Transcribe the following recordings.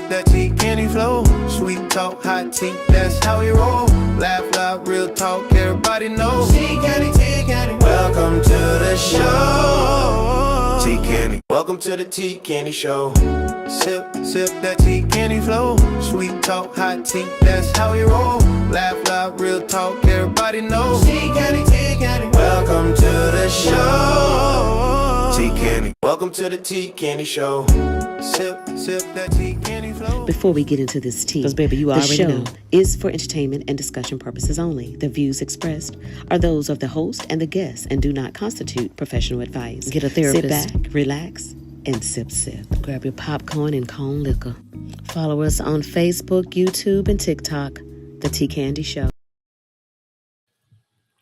that tea candy flow. Sweet talk, hot tea, that's how we roll. Laugh loud, real talk, everybody knows. Tea candy, welcome to the show. Tea candy, welcome to the tea candy show. Sip, sip that tea candy flow. Sweet talk, hot tea, that's how we roll. Laugh loud, real talk, everybody knows. Tea candy, welcome to the show. Tea candy, welcome to the tea candy show. Sip, sip that tea candy flow. Before we get into this tea, because baby, you already know, is for entertainment and discussion purposes only. The views expressed are those of the host and the guests and do not constitute professional advice. Get a therapist. Sit back, relax, and sip. Grab your popcorn and cone liquor. Follow us on Facebook, YouTube, and TikTok, The Tea Candy Show.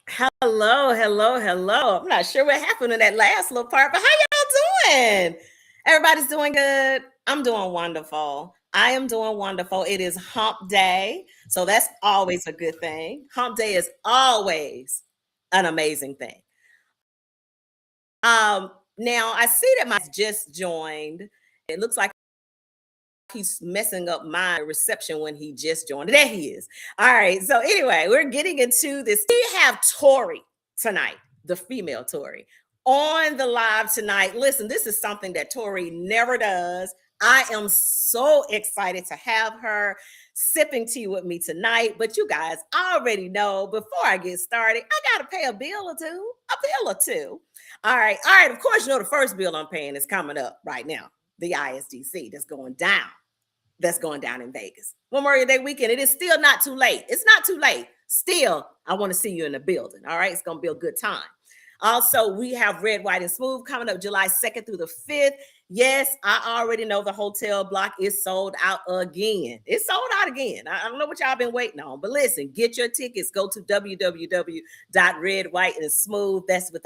Hello. I'm not sure what happened in that last little part, but how y'all doing? Everybody's doing good. I'm doing wonderful. I am doing wonderful. It is hump day, so that's always a good thing. Hump day is always an amazing thing. Now I see that Mike just joined. It looks like he's messing up my reception when he just joined. There he is. All right. So anyway, we're getting into this. We have Tori tonight, the female Tori, on the live tonight. Listen, this is something that Tori never does. I am so excited to have her sipping tea with me tonight. But you guys already know, before I get started, I got to pay a bill or two. All right. Of course, you know the first bill I'm paying is coming up right now. The ISDC that's going down in Vegas. Memorial Day weekend. It is still not too late. It's not too late. Still, I want to see you in the building. All right. It's going to be a good time. Also, we have Red, White, and Smooth coming up July 2nd through the 5th. Yes, I already know the hotel block is sold out again. It's sold out again. I don't know what y'all been waiting on, but listen, get your tickets. Go to www.redwhiteandsmooth, that's with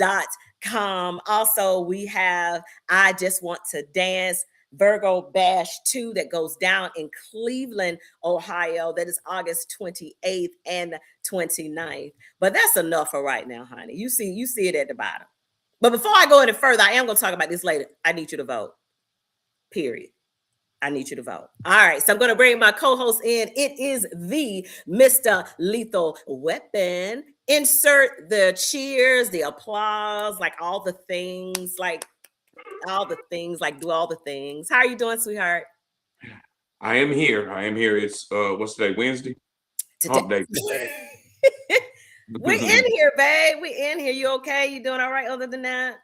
8ve.com. Also, we have I Just Want to Dance Virgo Bash 2 that goes down in Cleveland, Ohio. That is August 28th and 29th. But that's enough for right now, honey. You see it at the bottom. But before I go any further, I am going to talk about this later. I need you to vote. Period. I need you to vote. All right. So I'm going to bring my co-host in. It is the Mr. Lethal Weapon. Insert the cheers, the applause, like all the things, do all the things. How are you doing, sweetheart? I am here. It's what's today? Wednesday? Hump day. We're in here, babe. We're in here. You okay? You doing all right other than that?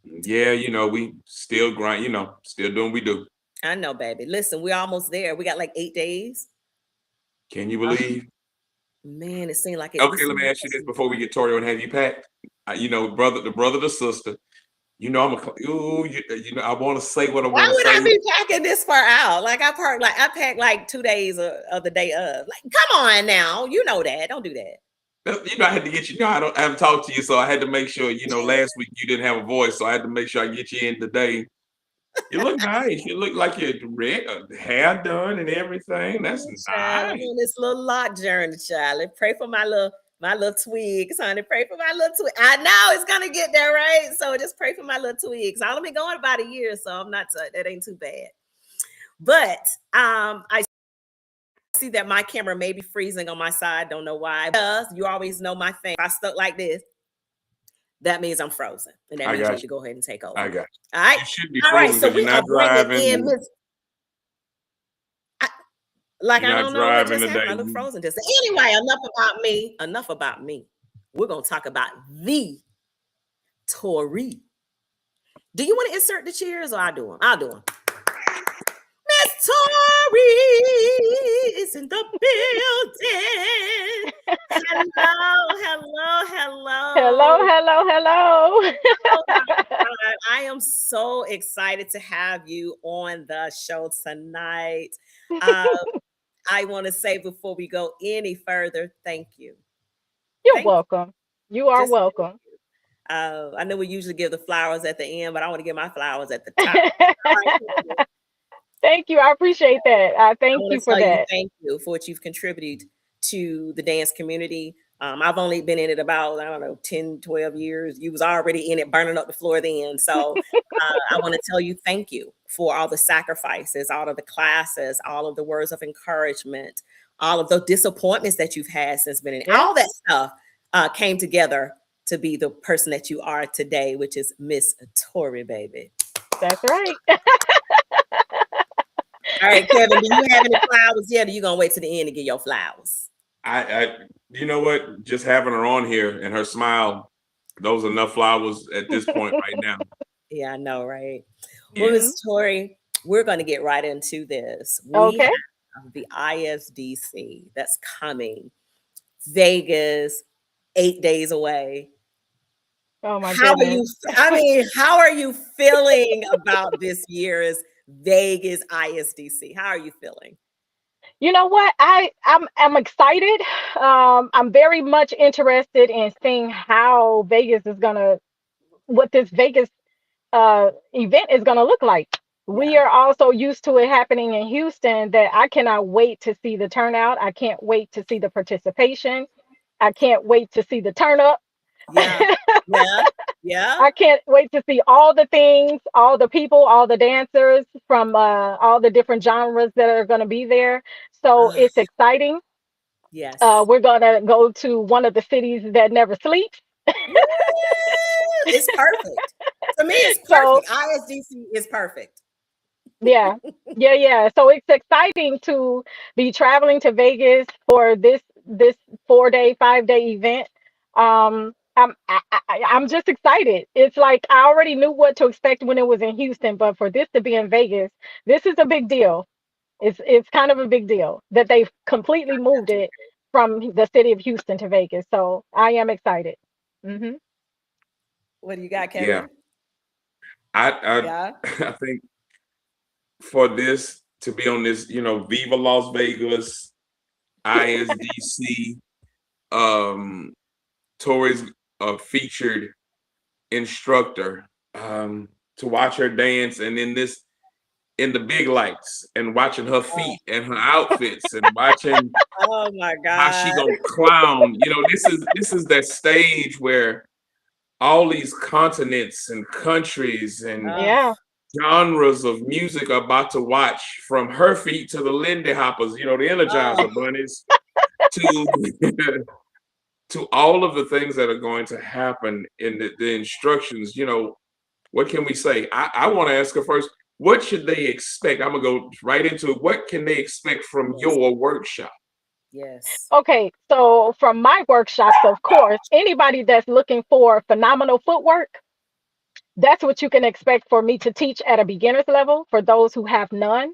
Yeah, we still grind, still doing what we do. I know, baby. Listen, we're almost there. We got like 8 days. Can you believe? Man, it seemed like it. Okay, let me ask you this before we get Tori and have you packed. Brother to sister. I want to say what I want to say. Why would I be packing this far out? Like I packed like 2 days of the day of. Like, come on now. You know that. Don't do that. I had to get you. I haven't talked to you, so I had to make sure. Last week you didn't have a voice, so I had to make sure I get you in today. You look nice. You look like your hair done and everything. That's nice. I'm on this little lock journey, Charlie. Pray for my little twigs, honey. Pray for my little twig. I know it's gonna get there, right? So just pray for my little twigs. I've only been going about a year, so I'm not. That ain't too bad. But I see that my camera may be freezing on my side. Don't know why. Because you always know my thing. If I stuck like this, that means I'm frozen, and that means you should go ahead and take over. I got you. All right. You should be frozen. All right. So we are bringing in Miss. I don't know what just happened. I look frozen. Just anyway, enough about me. We're gonna talk about the Tori. Do you want to insert the cheers or I'll do them? I'll do them. Miss Tori is in the building. Hello. I am so excited to have you on the show tonight. I want to say before we go any further, thank you. You're welcome. You are welcome. I know we usually give the flowers at the end, but I want to give my flowers at the top. Thank you. I appreciate that. Thank you for that. Thank you for what you've contributed to the dance community. I've only been in it about, I don't know, 10, 12 years. You was already in it, burning up the floor then. So I want to tell you thank you for all the sacrifices, all of the classes, all of the words of encouragement, all of the disappointments that you've had since being in it. Yeah. All that stuff came together to be the person that you are today, which is Miss Tori, baby. That's right. All right, Kevin, do you have any flowers yet? Or you gonna wait to the end to get your flowers? You know what? Just having her on here and her smile, those are enough flowers at this point right now. Yeah, I know, right? Yeah. Well, Miss Tori, we're gonna get right into this. We Okay. have the ISDC that's coming. Vegas, 8 days away. Oh my How are goodness. you? I mean, how are you feeling about this year's Vegas ISDC? How are you feeling? You know what? I'm excited. I'm very much interested in seeing how Vegas is gonna, what this Vegas event is gonna look like. We Yeah. are also used to it happening in Houston. That I cannot wait to see the turnout. I can't wait to see the participation. I can't wait to see the turn up. Yeah, yeah, yeah. I can't wait to see all the things, all the people, all the dancers from all the different genres that are going to be there. So Ugh, it's exciting. yes. We're going to go to one of the cities that never sleeps. Woo! It's perfect. To me, it's So perfect. ISDC is perfect. yeah, yeah. So it's exciting to be traveling to Vegas for this 4 day, 5 day event. I'm just excited. It's like I already knew what to expect when it was in Houston, but for this to be in Vegas, this is a big deal. It's kind of a big deal that they've completely moved it from the city of Houston to Vegas. So I am excited. Hmm. What do you got, Yeah. Kevin? I Yeah. I think for this to be on this, Viva Las Vegas, ISDC, Tori's a featured instructor, to watch her dance and in the big lights and watching her feet and her outfits and watching Oh my how she God. gonna clown. This is that stage where all these continents and countries and Yeah. genres of music are about to watch, from her feet to the Lindy Hoppers, the Energizer Oh, Bunnies, to to all of the things that are going to happen in the instructions. What can we say? I want to ask her first, what should they expect? I'm gonna go right into it. What can they expect from yes, your workshop? yes. Okay, so from my workshops, of course, anybody that's looking for phenomenal footwork, that's what you can expect for me to teach at a beginner's level for those who have none.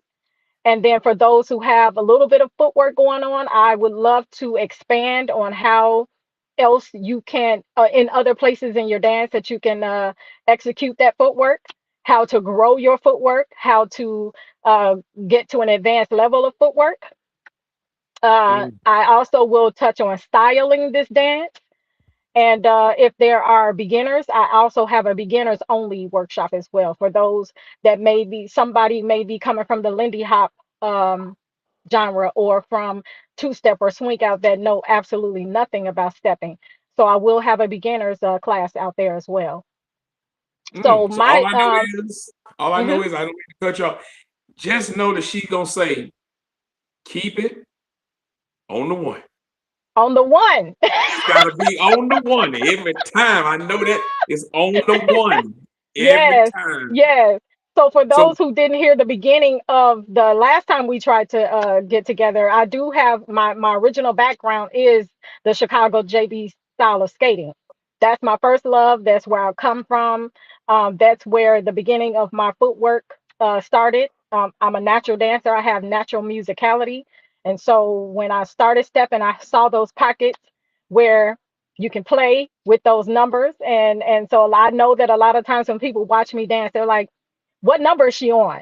And then for those who have a little bit of footwork going on, I would love to expand on how else you can, in other places in your dance, that you can execute that footwork, how to grow your footwork, how to uh, get to an advanced level of footwork. Mm, I also will touch on styling this dance. And if there are beginners, I also have a beginners only workshop as well for those that somebody may be coming from the Lindy Hop um, genre or from two step or swing out that know absolutely nothing about stepping. So I will have a beginners class out there as well. So So all my I know is, mhm, I don't mean to cut you off. Just know that she's gonna say, keep it on the one. on the one. It's gotta be on the one every time. I know that it's on the one every Yes, time. yes. So for So those who didn't hear the beginning of the last time we tried to get together, I do have my original background is the Chicago JB style of skating. That's my first love. That's where I come from. That's where the beginning of my footwork started. I'm a natural dancer. I have natural musicality, and so when I started stepping, I saw those pockets where you can play with those numbers, and so I know that a lot of times when people watch me dance, they're like, what number is she on?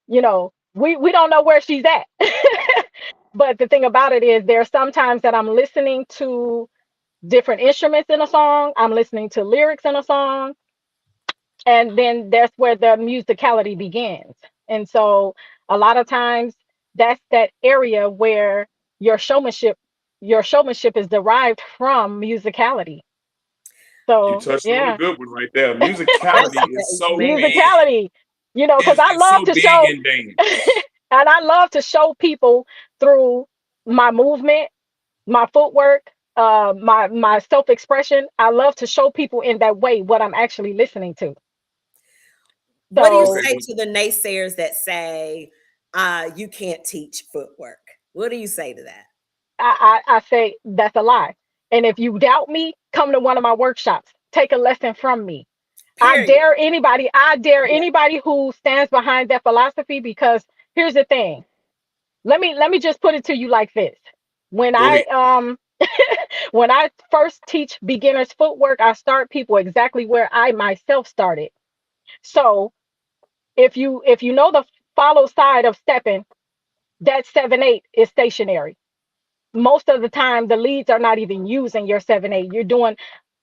We don't know where she's at. But the thing about it is there's sometimes that I'm listening to different instruments in a song, I'm listening to lyrics in a song, and then that's where the musicality begins. And so a lot of times that's that area where your showmanship your showmanship is derived from musicality. You So touched on a yeah, good one right there. That's Musicality is so man. big. musicality. Because I It's love so to big show, in dance. and I love to show people through my movement, my footwork, my self expression. I love to show people in that way what I'm actually listening to. What do you So Okay, say well, to the naysayers that say you can't teach footwork? What do you say to that? I say that's a lie. And if you doubt me, come to one of my workshops. Take a lesson from me. Period. I dare Yeah. anybody who stands behind that philosophy, because here's the thing. Let me just put it to you like this. When go ahead. I when I first teach beginners footwork, I start people exactly where I myself started. So if you know the follow side of stepping, that 7/8 is stationary. Most of the time the leads are not even using your 7/8. You're doing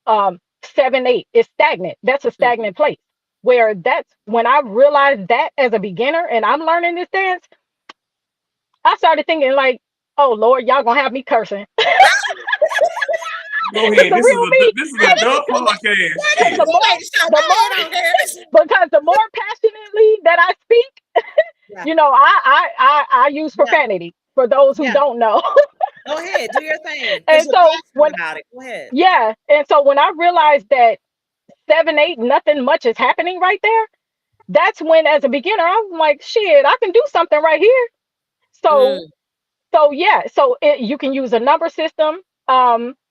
7/8 is stagnant. That's a Mhm. stagnant place. Where that's when I realized that as a beginner and I'm learning this dance, I started thinking like, oh Lord, y'all gonna have me cursing. Go Because ahead. the real me, This is a because adult because podcast. because Shit. the You more ain't show the my more head on there. because the more passionately that I speak, Yeah. I use Yeah. profanity for those who Yeah. don't know. Go ahead. Do your thing. Because And you're so when passionate about it. Go ahead. yeah, and so when I realized that 7/8, nothing much is happening right there, that's when as a beginner, I'm like, shit, I can do something right here. So Mm. yeah, you can use a number system.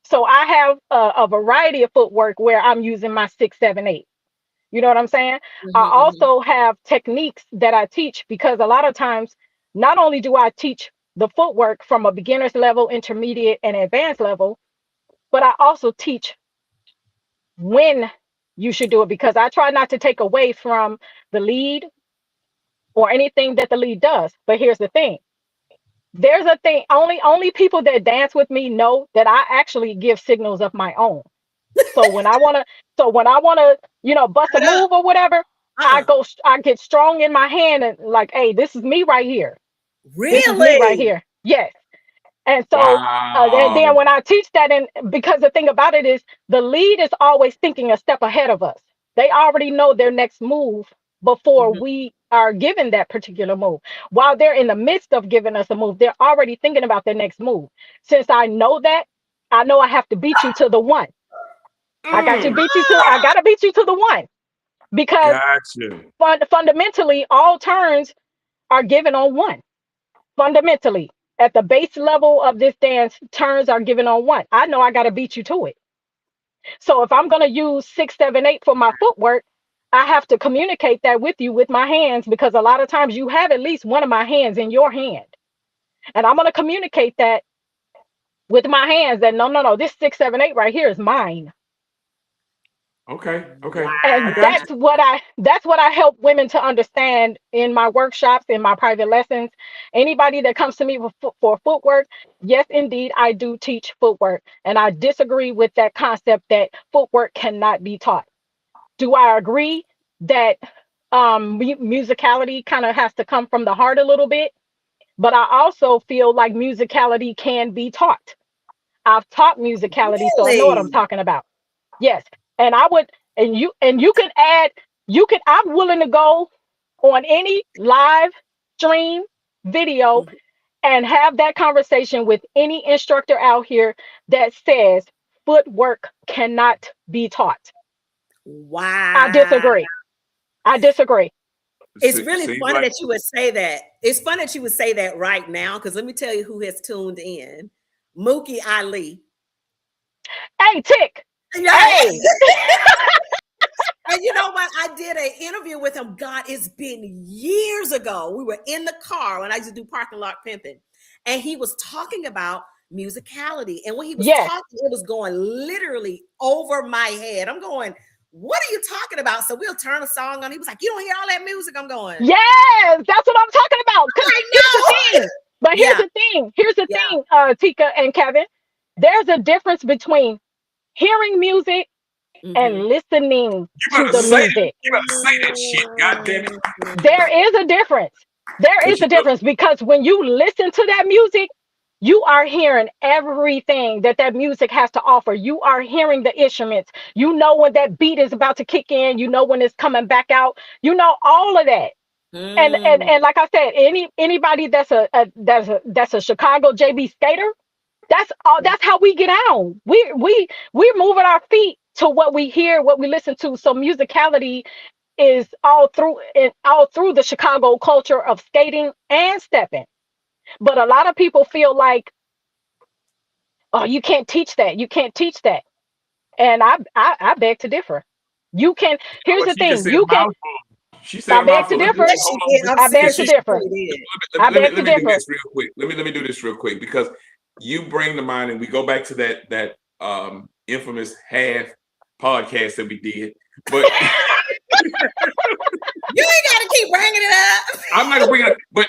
So I have a variety of footwork where I'm using my 6, 7, 8. You know what I'm saying? I Mhm, mhm. also have techniques that I teach, because a lot of times, not only do I teach the footwork from a beginner's level, intermediate, and advanced level, but I also teach when you should do it, because I try not to take away from the lead or anything that the lead does. But here's the thing. There's a thing, only people that dance with me know that I actually give signals of my own. So when I wanna, bust a Turn it up. move or whatever, Uh-uh. I get strong in my hand and like, hey, this is me right here. This is me right Really? here. Yes. And so, and Wow. then when I teach that, and because the thing about it is, the lead is always thinking a step ahead of us. They already know their next move before Mhm. we are given that particular move. While they're in the midst of giving us a move, they're already thinking about their next move. Since I know that, I know I have to beat you to the one. Mm, I gotta beat you to the one, because gotcha. fundamentally, all turns are given on one. Fundamentally, at the base level of this dance, turns are given on one. I know I got to beat you to it. So if I'm going to use 6, 7, 8 for my footwork, I have to communicate that with you with my hands, because a lot of times you have at least one of my hands in your hand. And I'm going to communicate that with my hands that no, no, no, this 6, 7, 8 right here is mine. Okay. Okay. I And got you. that's what I help women to understand in my workshops, in my private lessons. Anybody that comes to me for footwork, yes indeed I do teach footwork, and I disagree with that concept that footwork cannot be taught. Do I agree that musicality kind of has to come from the heart a little bit? But I also feel like musicality can be taught. I've taught musicality, so I know what I'm Really? talking about. Yes. And I would, and you can add, I'm willing to go on any live stream video Mhm. and have that conversation with any instructor out here that says footwork cannot be taught. I Wow. disagree. I disagree. It's really Seems funny like that you would say that. It's funny that you would say that right now, because let me tell you who has tuned in. Mookie Ali. Hey, Tick. Right. Hey, And you know what? I did an interview with him. God, it's been years ago. We were in the car when I used to do parking lot pimping, and he was talking about musicality. And when he was yes, talking, it was going literally over my head. I'm going, what are you talking about? So we'll turn a song on. He was like, you don't hear all that music? I'm going, yes, that's what I'm talking about. Because I here's the know. thing. But here's Yeah, the thing. Here's the yeah. thing, Tika and Kevin. There's a difference between hearing music and Mhm. listening to the music. You better say that shit. God damn it. There is a difference. There is Cause you a difference, because when you listen to that music, you are hearing everything that music has to offer. You are hearing the instruments. You know when that beat is about to kick in. You know when it's coming back out. You know all of that. And like I said, anybody that's a Chicago JB skater, that's all. That's how we get out. We're moving our feet to what we hear, what we listen to. So musicality is all through the Chicago culture of skating and stepping. But a lot of people feel like, oh, you can't teach that. You can't teach that. And I beg to differ. You can. Here's the thing. You can. She said, I beg to differ. I beg to differ. Let me do this real quick. Let me do this real quick, because you bring to mind, and we go back to that infamous half podcast that we did. But you ain't got to keep bringing it up. I'm not gonna bring it up. But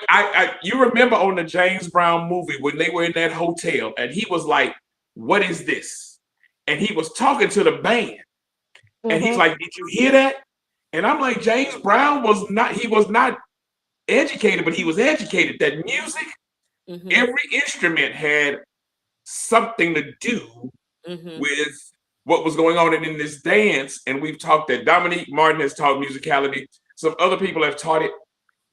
you remember on the James Brown movie when they were in that hotel, and he was like, "What is this?" And he was talking to the band, and he's like, "Did you hear that?" And I'm like, James Brown was not educated, but he was educated. That music, every instrument had something to do with what was going on in this dance. And we've talked that Dominique Martin has taught musicality. Some other people have taught it.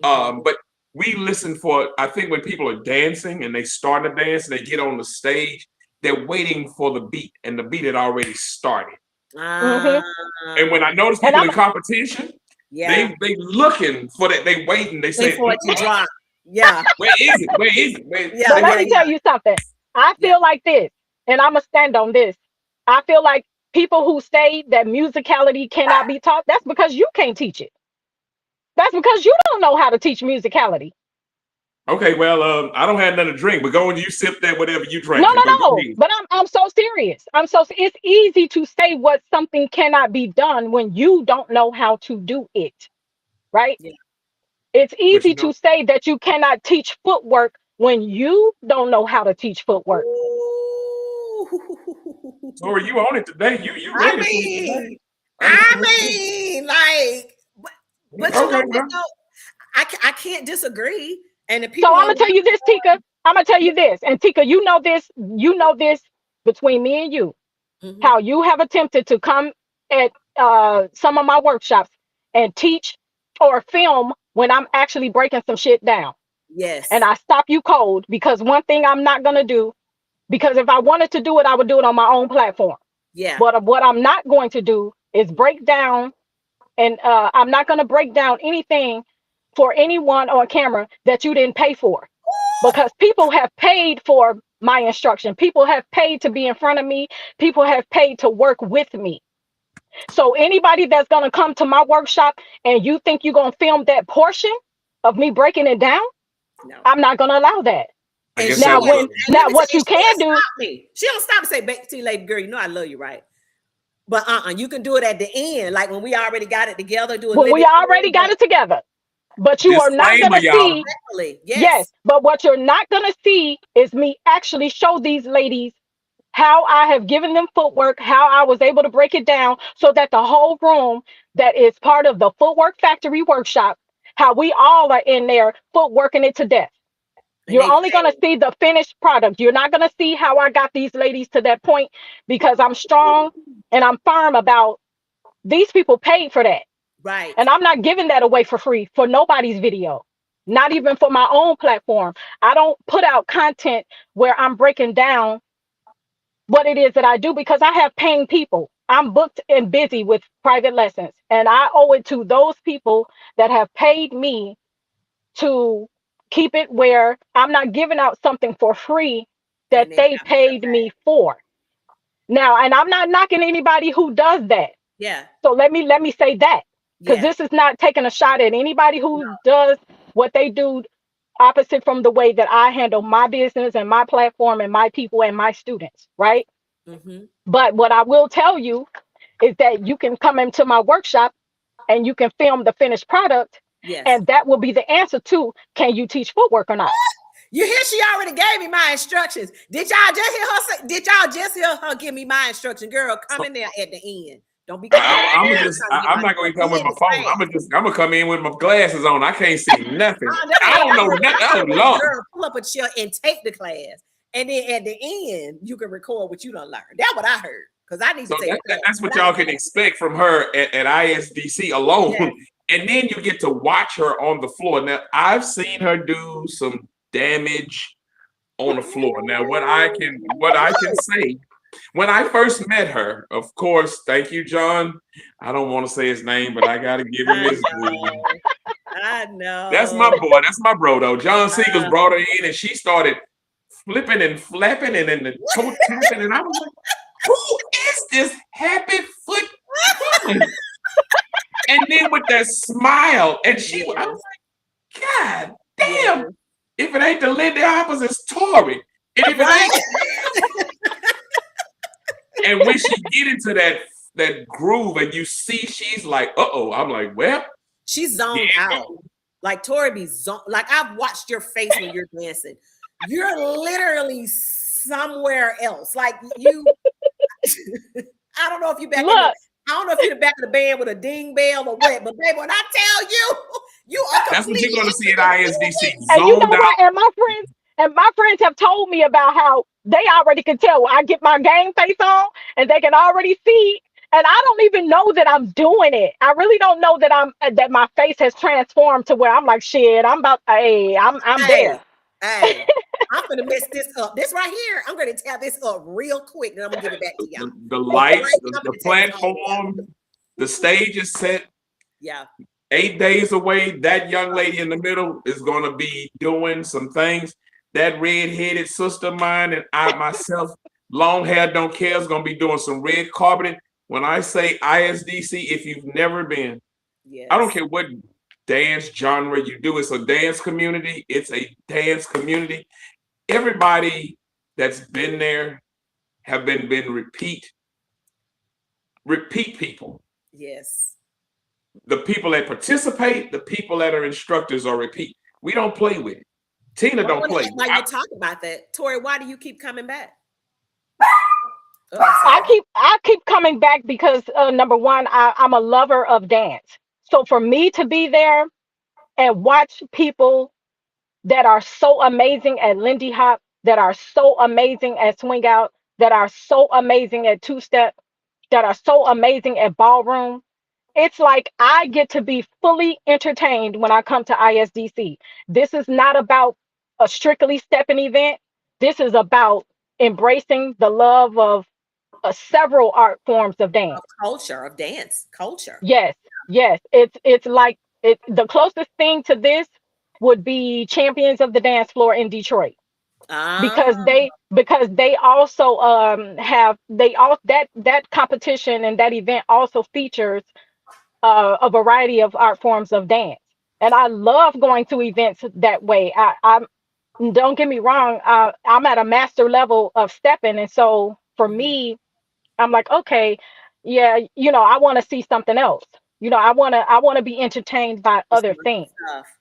But we listen for, I think when people are dancing and they start to dance and they get on the stage, they're waiting for the beat, and the beat had already started. And when I notice people in competition, they looking for that. They waiting. They say for it to drop. Yeah. Where is it? Where is it? Yeah. But let me tell you something. I feel like this, and I'm gonna stand on this. I feel like people who say that musicality cannot be taught, that's because you can't teach it. That's because you don't know how to teach musicality. Okay, well, I don't have nothing to drink, but go and you sip that whatever you drink. No. But I'm so serious. It's easy to say what something cannot be done when you don't know how to do it, right? Yeah. It's easy to say that you cannot teach footwork when you don't know how to teach footwork. So are you on it today? You ready? I mean, like, but you know, I can't disagree. And the people. So I'm gonna tell you this, Tika. I'm gonna tell you this, and Tika, you know this between me and you, how you have attempted to come at some of my workshops and teach or film when I'm actually breaking some shit down. Yes. And I stop you cold, because one thing I'm not gonna do, because if I wanted to do it, I would do it on my own platform. Yeah. But what I'm not going to do is break down, and I'm not gonna break down anything for anyone on camera that you didn't pay for, because people have paid for my instruction. People have paid to be in front of me. People have paid to work with me. So anybody that's going to come to my workshop and you think you're going to film that portion of me breaking it down, no. I'm not going to allow that. Now what you can do, she don't stop and say, "Betty, lady girl, you know I love you, right?" But you can do it at the end, like when we already got it together. We already got it together. But you are not going to see, yes, but what you're not going to see is me actually show these ladies how I have given them footwork, how I was able to break it down so that the whole room that is part of the Footwork Factory workshop, how we all are in there footworking it to death. You're only going to see the finished product. You're not going to see how I got these ladies to that point, because I'm strong and I'm firm about these people paid for that. Right. And I'm not giving that away for free for nobody's video, not even for my own platform. I don't put out content where I'm breaking down what it is that I do, because I have paying people. I'm booked and busy with private lessons, and I owe it to those people that have paid me to keep it where I'm not giving out something for free that they paid me for. Now, and I'm not knocking anybody who does that. Yeah. So let me say that. Because this is not taking a shot at anybody who does what they do opposite from the way that I handle my business and my platform and my people and my students, right? But what I will tell you is that you can come into my workshop and you can film the finished product, and that will be the answer to, can you teach footwork or not? You hear, she already gave me my instructions. Did y'all just hear her give me my instruction? Girl, come in there at the end. Don't be. I'm not going to come with my phone. I'm gonna come in with my glasses on. I can't see nothing. I don't know nothing. Oh Lord! Girl, pull up a chair and take the class. And then at the end, you can record what you done learned. That's what I heard. Because I need So to take that's what y'all can expect from her at ISDC alone. Yeah. And then you get to watch her on the floor. Now, I've seen her do some damage on the floor. Now, what I can say, when I first met her, of course, thank you, John. I don't want to say his name, but I gotta give him his due. I know. That's my boy. That's my bro, though. John Seegers brought her in, and she started flipping and flapping and then the toe tapping, and I was like, "Who is this happy foot woman?" And then with that smile, and I was like, "God damn! If it ain't the Lindy Hoppers, it's Tori." And if it ain't, and when she get into that groove, and you see she's like, "Uh-oh," I'm like, "Well." She's zoned out. Like Tori be zoned. Like I've watched your face when you're dancing. You're literally somewhere else. Like you, I don't know if you're back. I don't know if you're the back of the band with a ding bell or what. But baby, when I tell you, you are. That's what you're gonna see at ISDC. And you know what? And my friends have told me about how they already can tell when I get my game face on, and they can already see. And I don't even know that I'm doing it. I really don't know that my face has transformed to where I'm like, shit, I'm there. Hey, I'm gonna mess this up. This right here, I'm gonna tear this up real quick, and I'm gonna give it back to y'all. The lights, the platform, the stage is set. Yeah. 8 days away. That young lady in the middle is gonna be doing some things. That red-headed sister of mine and I myself, long hair, don't care, is gonna be doing some red carpeting. When I say ISDC, if you've never been, I don't care what dance genre you do, it's a dance community. It's a dance community. Everybody that's been there have been repeat people. Yes. The people that participate, the people that are instructors are repeat. We don't play with it. Tina don't play. Why you talk about that, Tori? Why do you keep coming back? I keep coming back because number one, I'm a lover of dance. So for me to be there and watch people that are so amazing at Lindy Hop, that are so amazing at Swing Out, that are so amazing at Two Step, that are so amazing at Ballroom, it's like I get to be fully entertained when I come to ISDC. This is not about a strictly stepping event. This is about embracing the love of several art forms of dance. Of dance culture. Yes. It's like the closest thing to this would be Champions of the Dance Floor in Detroit. Because they also that competition and that event also features a variety of art forms of dance. And I love going to events that way. I'm don't get me wrong, I'm at a master level of stepping, and so for me, I'm like, okay, yeah, I want to see something else. I want to be entertained by other things.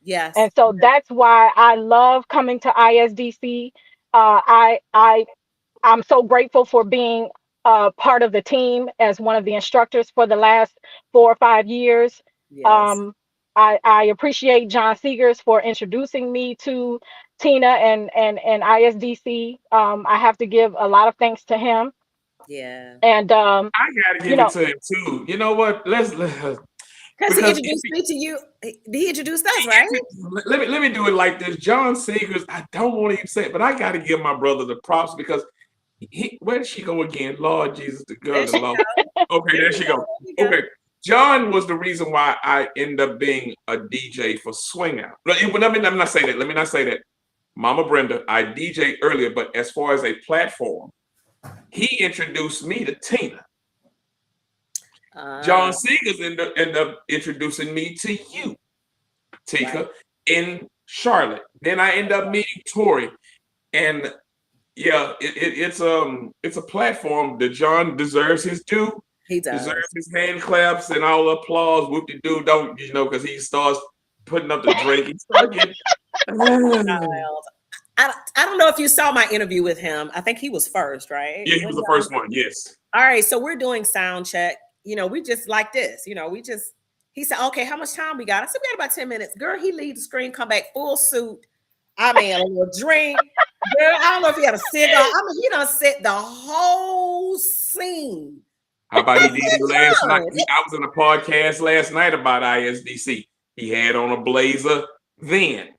Yes. And so that's why I love coming to ISDC. I'm so grateful for being part of the team as one of the instructors for the last 4 or 5 years. Yes. I appreciate John Seegers for introducing me to Tina and ISDC. I have to give a lot of thanks to him. Yeah. And I gotta give it to him too. You know what? Let's because he introduced me to you. He introduced us, right? Let me do it like this. John Seegers, I don't want to even say it, but I gotta give my brother the props because where did she go again? Lord Jesus, the girl in law. Okay, there she go. Okay. John was the reason why I end up being a DJ for Swing Out. Let me not say that. Let me not say that. Mama Brenda, I DJ earlier, but as far as a platform, he introduced me to Tina. John Seegers ended up introducing me to you, Tika, in Charlotte. Then I end up meeting Tori, and yeah, it's a platform that John deserves his due. He does. Deserves his hand claps and all applause. Whoop de doo, don't because he starts putting up the drink. He starts getting, I don't know if you saw my interview with him. I think he was first, right? Yeah, he was the first one. Yes. All right, so we're doing sound check. We just like this. He said, okay, how much time we got? I said, we got about 10 minutes. Girl, he leaves the screen, come back full suit. I mean, a little drink, Girl, I don't know if he had a cigar. I mean, he done set the whole scene. How about he did it last night? John. I was in a podcast last night about ISDC. He had on a blazer then.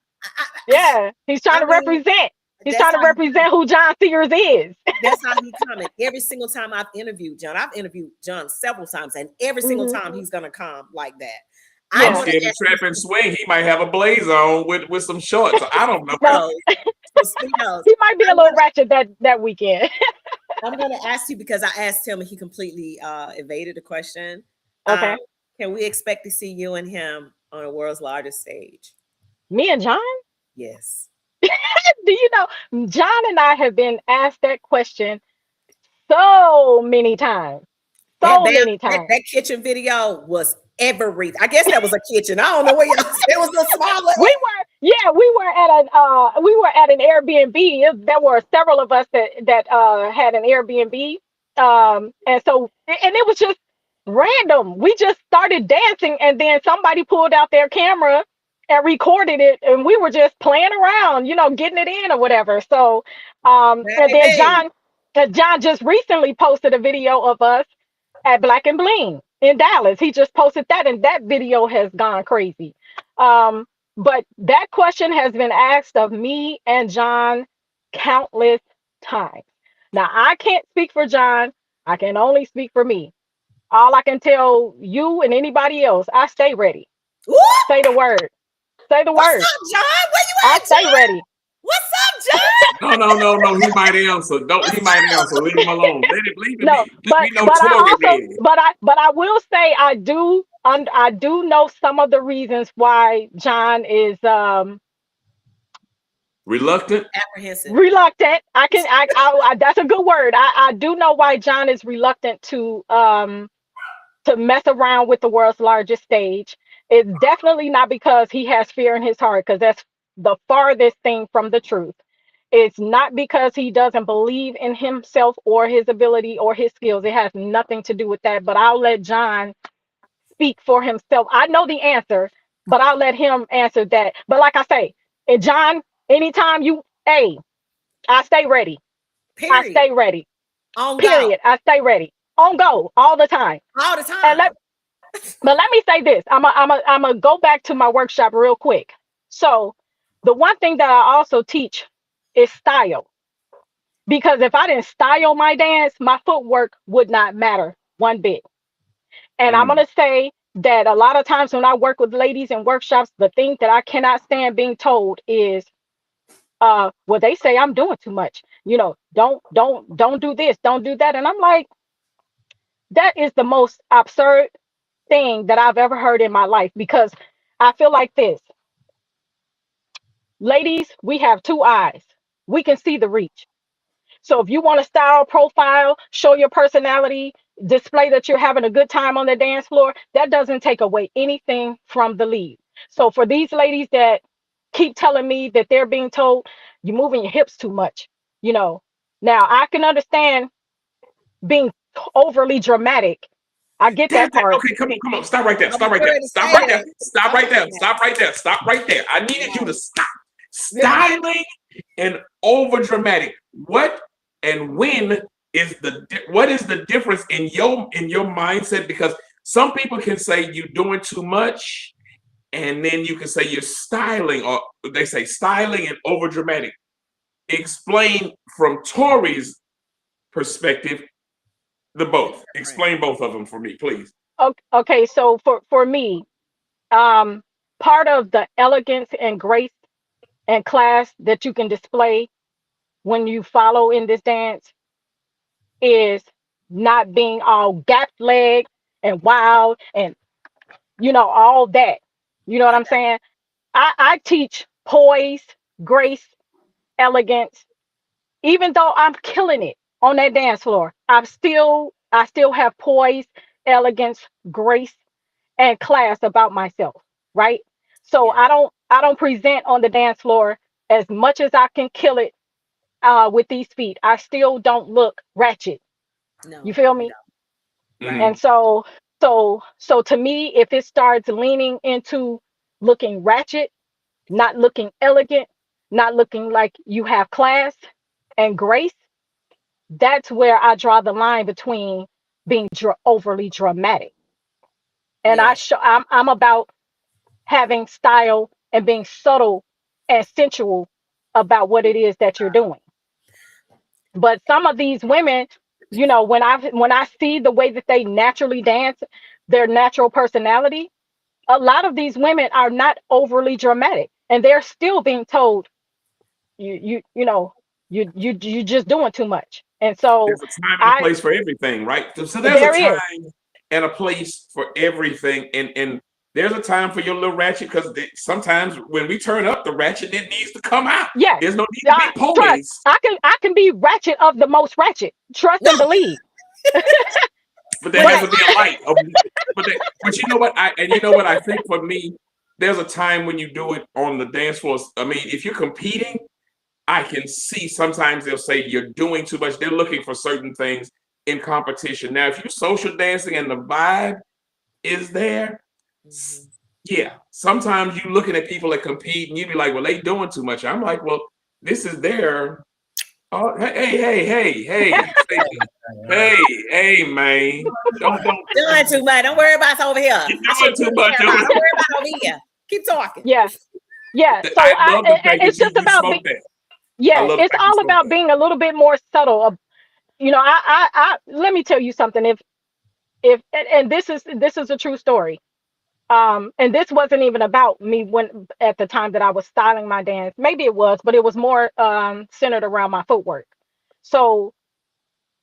Yeah, he's trying to represent. He's trying to represent who John Sears is. That's how he coming. Every single time I've interviewed John several times, and every single time he's gonna come like that. I'm scared to trap and swing. He might have a blazer on with some shorts. I don't know. He might be a little ratchet that weekend. I'm gonna ask you because I asked him and he completely evaded the question. Okay. Can we expect to see you and him on the world's largest stage? Me and John? Yes. Do you know, John and I have been asked that question so many times. That kitchen video was everything. I guess that was a kitchen. I don't know where y'all. It was a smaller. We were at an Airbnb. There were several of us that had an Airbnb, and it was just random. We just started dancing, and then somebody pulled out their camera and recorded it, and we were just playing around, getting it in or whatever. So, and then John just recently posted a video of us at Black and Bling in Dallas. He just posted that, and that video has gone crazy. But that question has been asked of me and John countless times. Now, I can't speak for John. I can only speak for me. All I can tell you and anybody else, I stay ready. Ooh! Say the word. Say the word. What's up, John? Where you at, I stay ready. What's up, John? No. He might answer. He might answer. Leave him alone. Leave him No, be. But I will say I do know some of the reasons why John is reluctant. Apprehensive. Reluctant. I that's a good word. I do know why John is reluctant to mess around with the world's largest stage. It's definitely not because he has fear in his heart, because that's the farthest thing from the truth. It's not because he doesn't believe in himself or his ability or his skills. It has nothing to do with that. But I'll let John speak for himself. I know the answer, but I'll let him answer that. But like I say, and John, anytime I stay ready. Period. I stay ready. On Period. Go. I stay ready. On go all the time. All the time. But let me say this. I'm a go back to my workshop real quick. So the one thing that I also teach is style. Because if I didn't style my dance, my footwork would not matter one bit. And I'm going to say that a lot of times when I work with ladies in workshops, the thing that I cannot stand being told is, they say I'm doing too much. Don't do this, don't do that. And I'm like, that is the most absurd thing that I've ever heard in my life, because I feel like this. Ladies, we have two eyes. We can see the reach. So if you want to style, profile, show your personality, display that you're having a good time on the dance floor, that doesn't take away anything from the lead. So for these ladies that keep telling me that they're being told you're moving your hips too much, now I can understand being overly dramatic. I get that part. Okay, come on. Stop right there. Stop right there. I needed you to stop. Styling and over dramatic. What and when what is the difference in your mindset? Because some people can say you're doing too much, and then you can say you're styling, or they say styling and over dramatic. Explain from Tori's perspective both. Explain both of them for me, please. Okay, so for me, part of the elegance and grace and class that you can display when you follow in this dance is not being all gap leg and wild and all that. You know what I'm saying? I teach poise, grace, elegance. Even though I'm killing it on that dance floor, I still have poise, elegance, grace, and class about myself, right? So I don't present on the dance floor as much as I can kill it with these feet. I still don't look ratchet. No, you feel me? Right. And so to me, if it starts leaning into looking ratchet, not looking elegant, not looking like you have class and grace, that's where I draw the line between being overly dramatic. And Yes. I'm about having style and being subtle and sensual about what it is that you're doing. But some of these women, when I see the way that they naturally dance, their natural personality, a lot of these women are not overly dramatic, and they're still being told you just doing too much. And so There's a time and a I place for everything, right? So there's a there is. time and a place for everything, and there's a time for your little ratchet, because sometimes when we turn up the ratchet, it needs to come out. Yes. There's no need to be Trust. police. I can be ratchet of the most ratchet. Trust and believe. But there has to be a light. But you know what? I think for me, there's a time when you do it on the dance floor. I mean, if you're competing, I can see sometimes they'll say you're doing too much. They're looking for certain things in competition. Now, if you're social dancing and the vibe is there, yeah. Sometimes you looking at people that compete and you be like, well, they doing too much. I'm like, well, this is their. Oh, hey, man. Don't Doing too much. Don't worry about us over here. You're doing too much. Don't worry about over here. Keep talking. Yeah. So I love the fact it's that just you about smoke that. yeah, love the it's fact you all smoke about that. being a little bit more subtle. I let me tell you something. If and this is a true story. And this wasn't even about me when at the time that I was styling my dance. Maybe it was, but it was more centered around my footwork. So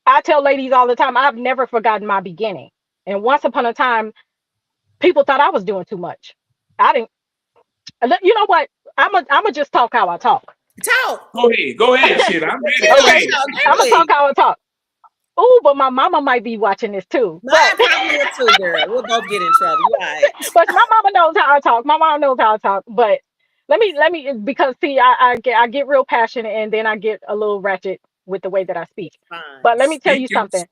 I tell ladies all the time, I've never forgotten my beginning. And once upon a time, people thought I was doing too much. I didn't. You know what? I'm just talk how I talk. Talk. Go ahead, shit. I'm ready. Okay, I'm gonna talk how I talk. Oh, but my mama might be watching this too. Mine probably will too, girl. We'll both get in trouble. You all right. But my mama knows how I talk. My mom knows how I talk. But let me because see, I get real passionate and then I get a little ratchet with the way that I speak. Fine. But let me tell you something.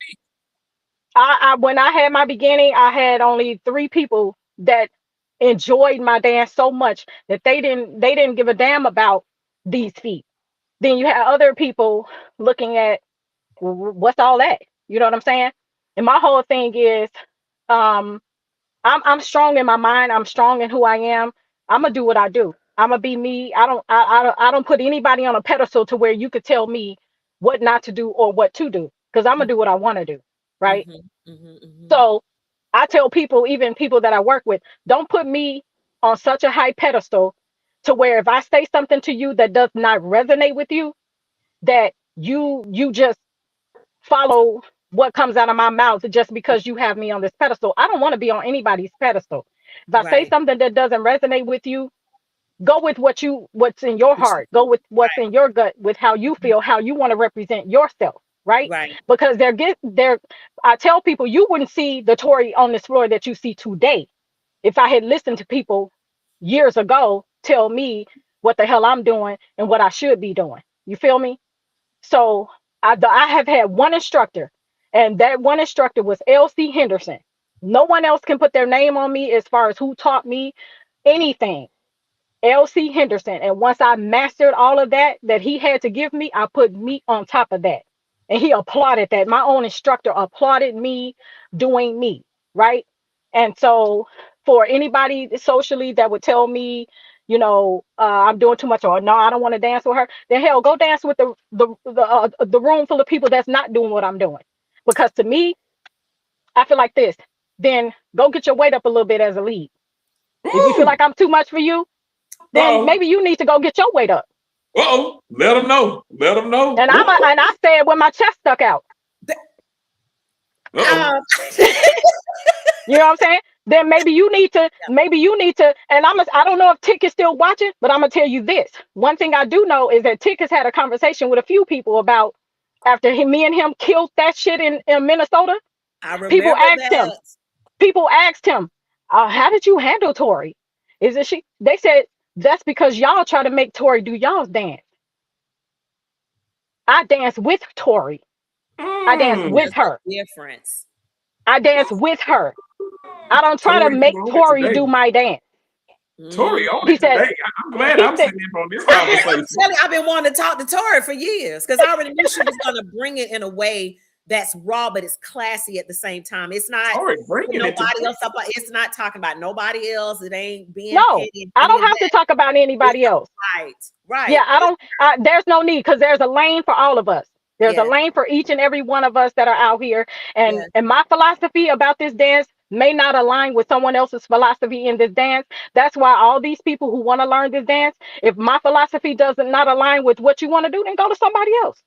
I when I had my beginning, I had only 3 people that enjoyed my dance so much that they didn't give a damn about these feet. Then you had other people looking at, well, what's all that? You know what I'm saying? And my whole thing is, I'm strong in my mind. I'm strong in who I am. I'm gonna do what I do. I'm gonna be me. I don't put anybody on a pedestal to where you could tell me what not to do or what to do, because I'm gonna do what I want to do, right? So I tell people, even people that I work with, don't put me on such a high pedestal to where if I say something to you that does not resonate with you, that you just follow what comes out of my mouth just because you have me on this pedestal. I don't want to be on anybody's pedestal. If I say something that doesn't resonate with you, go with what's in your heart. Go with what's in your gut, with how you feel, how you want to represent yourself, right? Because I tell people, you wouldn't see the Tori on this floor that you see today if I had listened to people years ago tell me what the hell I'm doing and what I should be doing. You feel me? So I have had one instructor, and that one instructor was L.C. Henderson. No one else can put their name on me as far as who taught me anything. L.C. Henderson. And once I mastered all of that he had to give me, I put me on top of that. And he applauded that. My own instructor applauded me doing me, right? And so for anybody socially that would tell me, I'm doing too much, or no, I don't want to dance with her, then hell, go dance with the room full of people that's not doing what I'm doing. Because to me, I feel like this. Then go get your weight up a little bit as a lead. If you feel like I'm too much for you, then maybe you need to go get your weight up. Let them know. And I said when my chest stuck out. You know what I'm saying? Then maybe you need to, and I don't know if Tick is still watching, but I'm gonna tell you this. One thing I do know is that Tick has had a conversation with a few people about after me and him killed that shit in Minnesota. I remember People asked him, how did you handle Tori? They said, that's because y'all try to make Tori do y'all's dance. I dance with Tori. I dance with her. Difference. I dance with her. I don't try to make Tori do my dance. Tori on He it said, today. I'm glad he I'm said, sitting in on this I'm conversation. telling you, I've been wanting to talk to Tori for years because I already knew she was going to bring it in a way that's raw, but it's classy at the same time. It's not Tori for bringing it nobody today. else. It's not talking about nobody else. It ain't being no, petty, I any don't of have to that. talk about It's anybody else. right, right. Yeah, there's no need because there's a lane for all of us. There's a Yes, lane for each and every one of us that are out here. And yes. my philosophy about this dance may not align with someone else's philosophy in this dance. That's why all these people who want to learn this dance, if my philosophy does not align with what you want to do, then go to somebody else.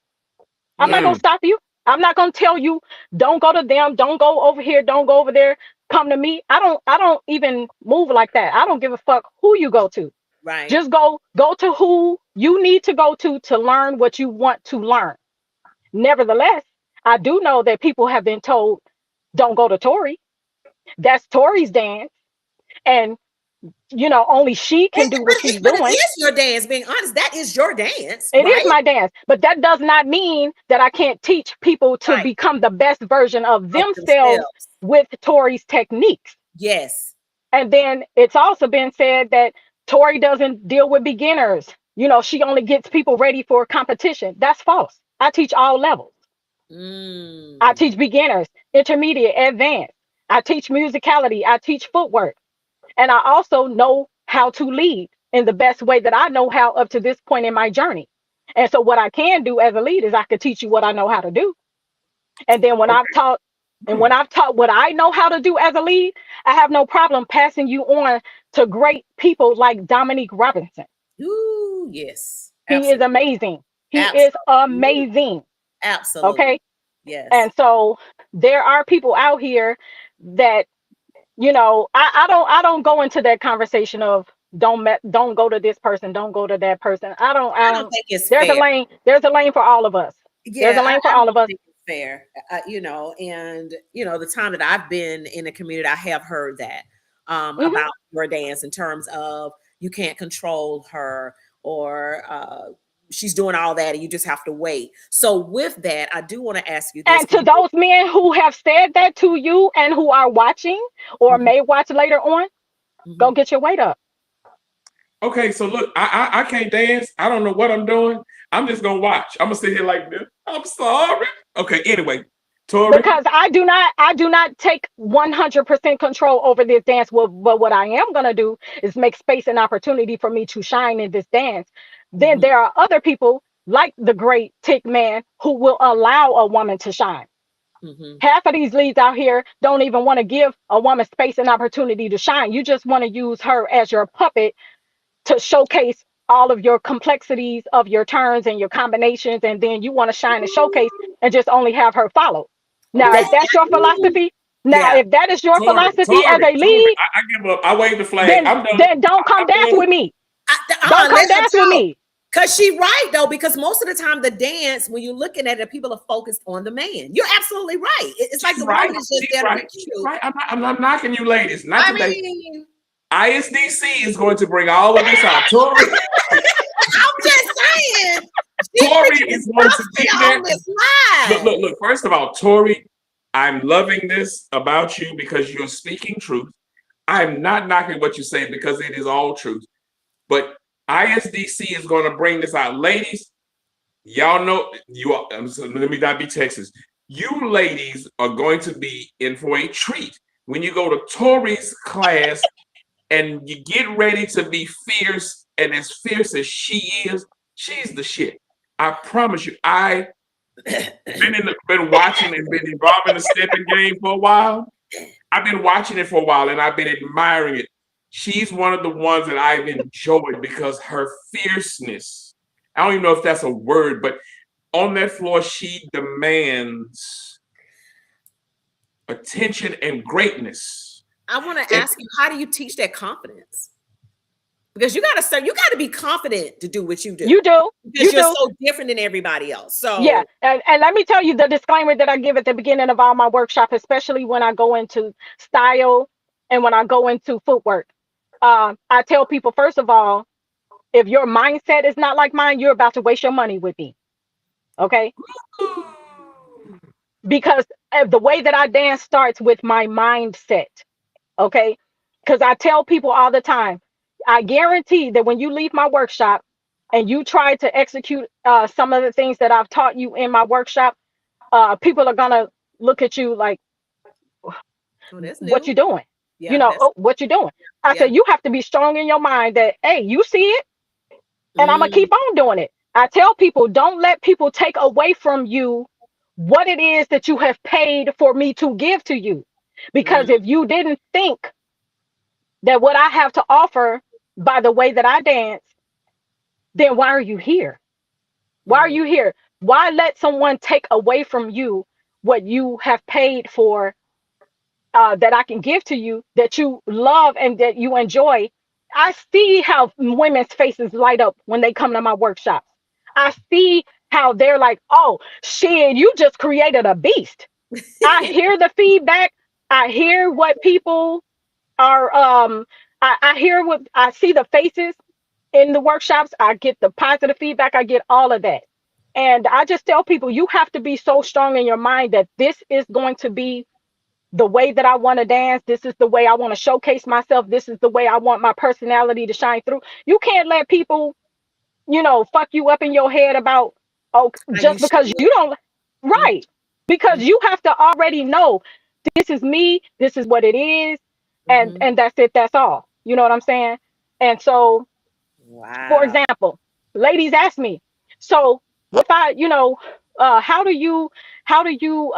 I'm not Yeah. gonna Mm. stop you. I'm not gonna tell you don't go to them, don't go over here, don't go over there. Come to me. I don't even move like that. I don't give a fuck who you go to. Right. Just go to who you need to go to learn what you want to learn. Nevertheless, I do know that people have been told don't go to Tori. That's Tori's dance, and only she can do what she's But it doing. is your dance. Being honest, that is your dance, It is right? my dance, but that does not mean that I can't teach people to Right. become the best version of Of themselves themselves. with Tori's techniques. Yes. And then it's also been said that Tori doesn't deal with beginners. She only gets people ready for competition. That's false. I teach all levels. I Mm. teach beginners, intermediate, advanced. I teach musicality. I teach footwork. And I also know how to lead in the best way that I know how up to this point in my journey. And so what I can do as a lead is I can teach you what I know how to do. And then when I've Okay. taught Hmm. what I know how to do as a lead, I have no problem passing you on to great people like Dominique Robinson. Ooh, yes. He is Absolutely. amazing. He is Absolutely. amazing. Absolutely. Okay. Yes. And so there are people out here that, I don't go into that conversation of don't go to this person, don't go to that person. I I don't don't think it's there's a fair. lane for all of us. There's Yeah, a lane for I all of don't us. think it's fair. And the time that I've been in the community, I have heard that Hmm. about your dance in terms of you can't control her or she's doing all that and you just have to wait. So with that, I do want to ask you this. And to those men who have said that to you and who are watching or Mhm, may watch later on, go mhm. get your weight up. Okay, so look, I can't dance. I don't know what I'm doing. I'm just gonna watch. I'm gonna sit here like this. I'm sorry. Okay, anyway, Tori. Because I do not take 100% control over this dance. But what I am going to do is make space and opportunity for me to shine in this dance. Then Mhm, there are other people like the great Tick Man who will allow a woman to shine. mhm. Half of these leads out here don't even want to give a woman space and opportunity to shine. You just want to use her as your puppet to showcase all of your complexities of your turns and your combinations, and then you want to shine and showcase and just only have her follow. Now, That, if that's your philosophy, now yeah. if that is your Tori, philosophy as Tori, a Tori. lead, I give up. I wave the flag. then I'm done. then don't come I'm dance done. with me. Don't Let come her dance with talk. me. Cause she right though, because most of the time the dance, when you're looking at it, people are focused on the man. You're absolutely right. It's like She's the right. woman is just She's there to be right. She's cute. right. I'm not knocking you, ladies. Not I today. mean, ISDC is going to bring all of this out. Tori, I'm just saying, she's Tori freaking is going to be disgusting there. on this Look, live. look, look. First of all, Tori, I'm loving this about you because you're speaking truth. I'm not knocking what you say because it is all truth. But ISDC is going to bring this out. Ladies, y'all know you are. So let me not be Texas. You ladies are going to be in for a treat when you go to Tori's class and you get ready to be fierce and as fierce as she is. She's the shit. I promise you. Been watching and been involved in the stepping game for a while. I've been watching it for a while and I've been admiring it. She's one of the ones that I've enjoyed because her fierceness. I don't even know if that's a word, but on that floor, she demands attention and greatness. I want to And ask you, how do you teach that confidence? Because you got to be confident to do what you do You do. because You you're do. so different than everybody else. Yeah. So, And let me tell you the disclaimer that I give at the beginning of all my workshop, especially when I go into style and when I go into footwork. I tell people, first of all, if your mindset is not like mine, you're about to waste your money with me. Okay. Because the way that I dance starts with my mindset. Okay. Because I tell people all the time, I guarantee that when you leave my workshop and you try to execute some of the things that I've taught you in my workshop, people are gonna look at you like, Oh, that's what new. you doing? You Yeah, know, that's oh, what you doing? I yeah. said, you have to be strong in your mind that, hey, you see it, and I'm gonna Mm, keep on doing it. I tell people, don't let people take away from you what it is that you have paid for me to give to you. Because mhm, if you didn't think that what I have to offer by the way that I dance, then why are you here? Why are mhm, you here? Why let someone take away from you what you have paid for, that I can give to you, that you love and that you enjoy? I see how women's faces light up when they come to my workshops. I see how they're like, oh, shit, you just created a beast. I hear the feedback. I hear what people are, I hear what I see the faces in the workshops. I get the positive feedback. I get all of that. And I just tell people, you have to be so strong in your mind that this is going to be the way that I want to dance. This is the way I want to showcase myself. This is the way I want my personality to shine through. You can't let people, fuck you up in your head about, oh, how you just should. because you don't, Mhm, right. Because mhm, you have to already know this is me, this is what it is, and mhm. and that's it, that's all. You know what I'm saying? And so, for Wow. example, ladies ask me, so if I, how do you, how do you,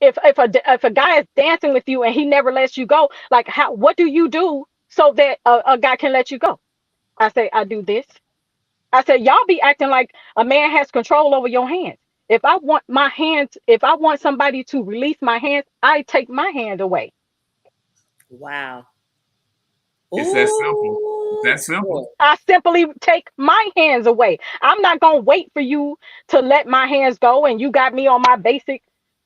if a guy is dancing with you and he never lets you go, like, what do you do so that a guy can let you go? I say, I do this. I said, y'all be acting like a man has control over your hands. If I want my hands, if I want somebody to release my hands, I take my hand away. Wow. It's that simple. It's Ooh, that simple. Tori. I simply take my hands away. I'm not gonna wait for you to let my hands go and you got me on my basic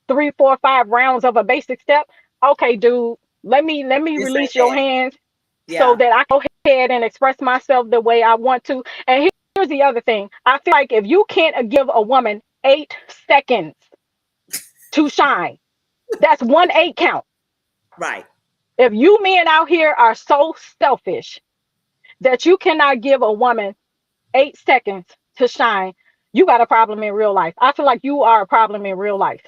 3, 4, 5 rounds of a basic step. Okay, dude, let me This ain't release your that. hands so Yeah. that I go ahead and express myself the way I want to. And here's the other thing. I feel like if you can't give a woman 8 seconds to shine, that's 1 8 count. Right. If you men out here are so selfish that you cannot give a woman 8 seconds to shine, you got a problem in real life. I feel like you are a problem in real life.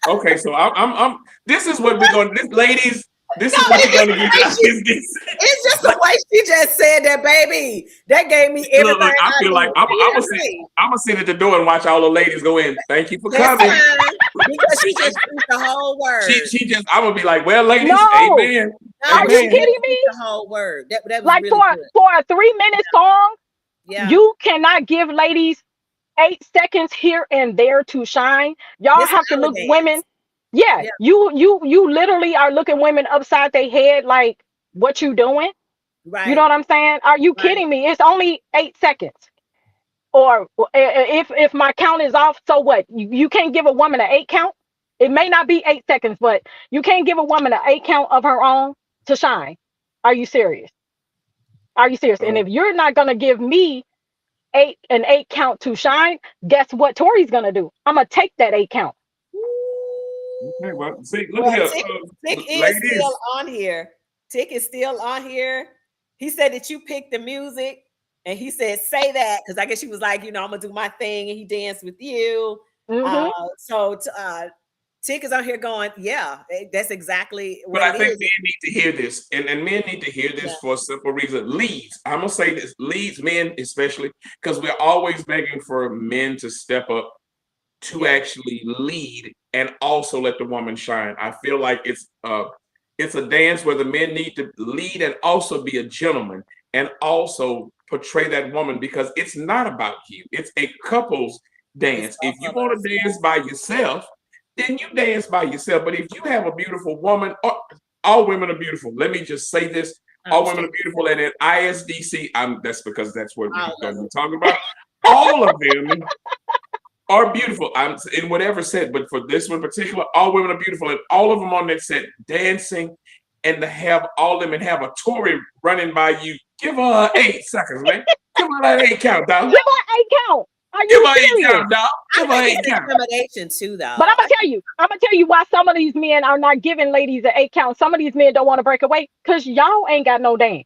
Okay, so I'm this is what we're going to, this ladies, this No, is what it's we're just going to the get way out she. of this. It's just Like, the way she just said that, baby. That gave me look, everything look, I I feel like need. Seriously. I'm gonna sit at the door and watch all the ladies go in. Thank you for That's coming. fine. Because she just preached the whole word. She just, I'm gonna be like, well, ladies, No, amen, No, are you she amen. just kidding preached me? the whole word. That was Like really good. for a 3 minute song, Yeah. you cannot give ladies 8 seconds here and there to shine. Y'all This have to our look women. dance. Yeah, Yeah. you literally are looking women upside their head like, what you doing? You know Right. what I'm saying? Are you Right. kidding me? It's only 8 seconds. Or if my count is off, so what? You can't give a woman an 8 count. It may not be 8 seconds, but you can't give a woman an 8 count of her own to shine. Are you serious? Are you serious? And Oh, if you're not gonna give me an 8 count to shine, guess what Tori's gonna do? I'm gonna take that 8 count. okay, Ooh. well, see, look Well, here, Tick is still ladies. on here. Tick is still on here. He said that you picked the music, and he said, "Say that," because I guess she was like, I'm gonna do my thing, and he danced with you. Hmm. So Tick is on here going, "Yeah, that's exactly But what I it think is." men need to hear this, and men need to hear Yeah, this for a simple reason. Leads, I'm gonna say this, leads, men especially, because we're always begging for men to step up to yeah, actually lead and also let the woman shine. I feel like it's a dance where the men need to lead and also be a gentleman and also portray that woman because it's not about you. It's a couples it's dance. If you both of want us. to dance by yourself, then you dance by yourself. But if you have a beautiful woman, all women are beautiful. Let me just say this. I All women understand are beautiful. And at ISDC, that's because that's what we're all going of to be them. talking about. All of them are beautiful. I'm in whatever set, but for this one particular, all women are beautiful, and all of them on that set dancing, and to have all of them and have a Tory running by you, give her 8 seconds, man. Give her that 8 count, dog. Give her 8 count. Are Give you her 8 count, serious? dog. I Give her think eight it's count. intimidation too, But though. I'm gonna tell you why some of these men are not giving ladies an 8 count. Some of these men don't want to break away because y'all ain't got no dance.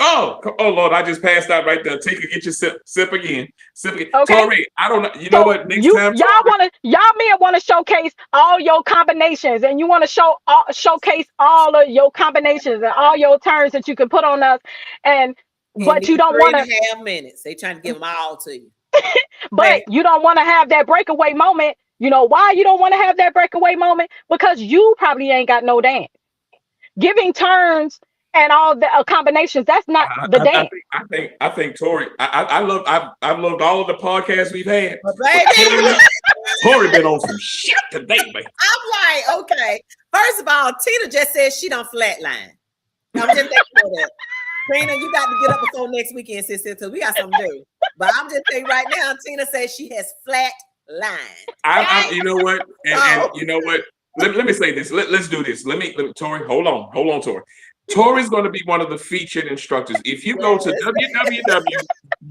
Oh Lord, I just passed out right there. Tika, get your sip again. Sip again. Okay. Tori, I don't know. You know what? Next time, y'all men want to showcase all your combinations, and you want to showcase all of your combinations and all your turns that you can put on us, but you don't want to. 3.5 minutes. They trying to give them all to you. But you don't want to have that breakaway moment. You know why you don't want to have that breakaway moment? Because you probably ain't got no dance. Giving turns and all the combinations, that's not the dance. I think Tori, I've loved all of the podcasts we've had. Tori been on some shit today, man. I'm like, okay. First of all, Tina just said she don't flatline. I'm just thinking of that. Tina, you got to get up before next weekend, sister, because we got something to do. But I'm just saying right now, Tina says she has flat line. You know what? And you know what? Let me say this. Let's do this. Let me Tori, hold on, Tori. Tori's going to be one of the featured instructors. If you go to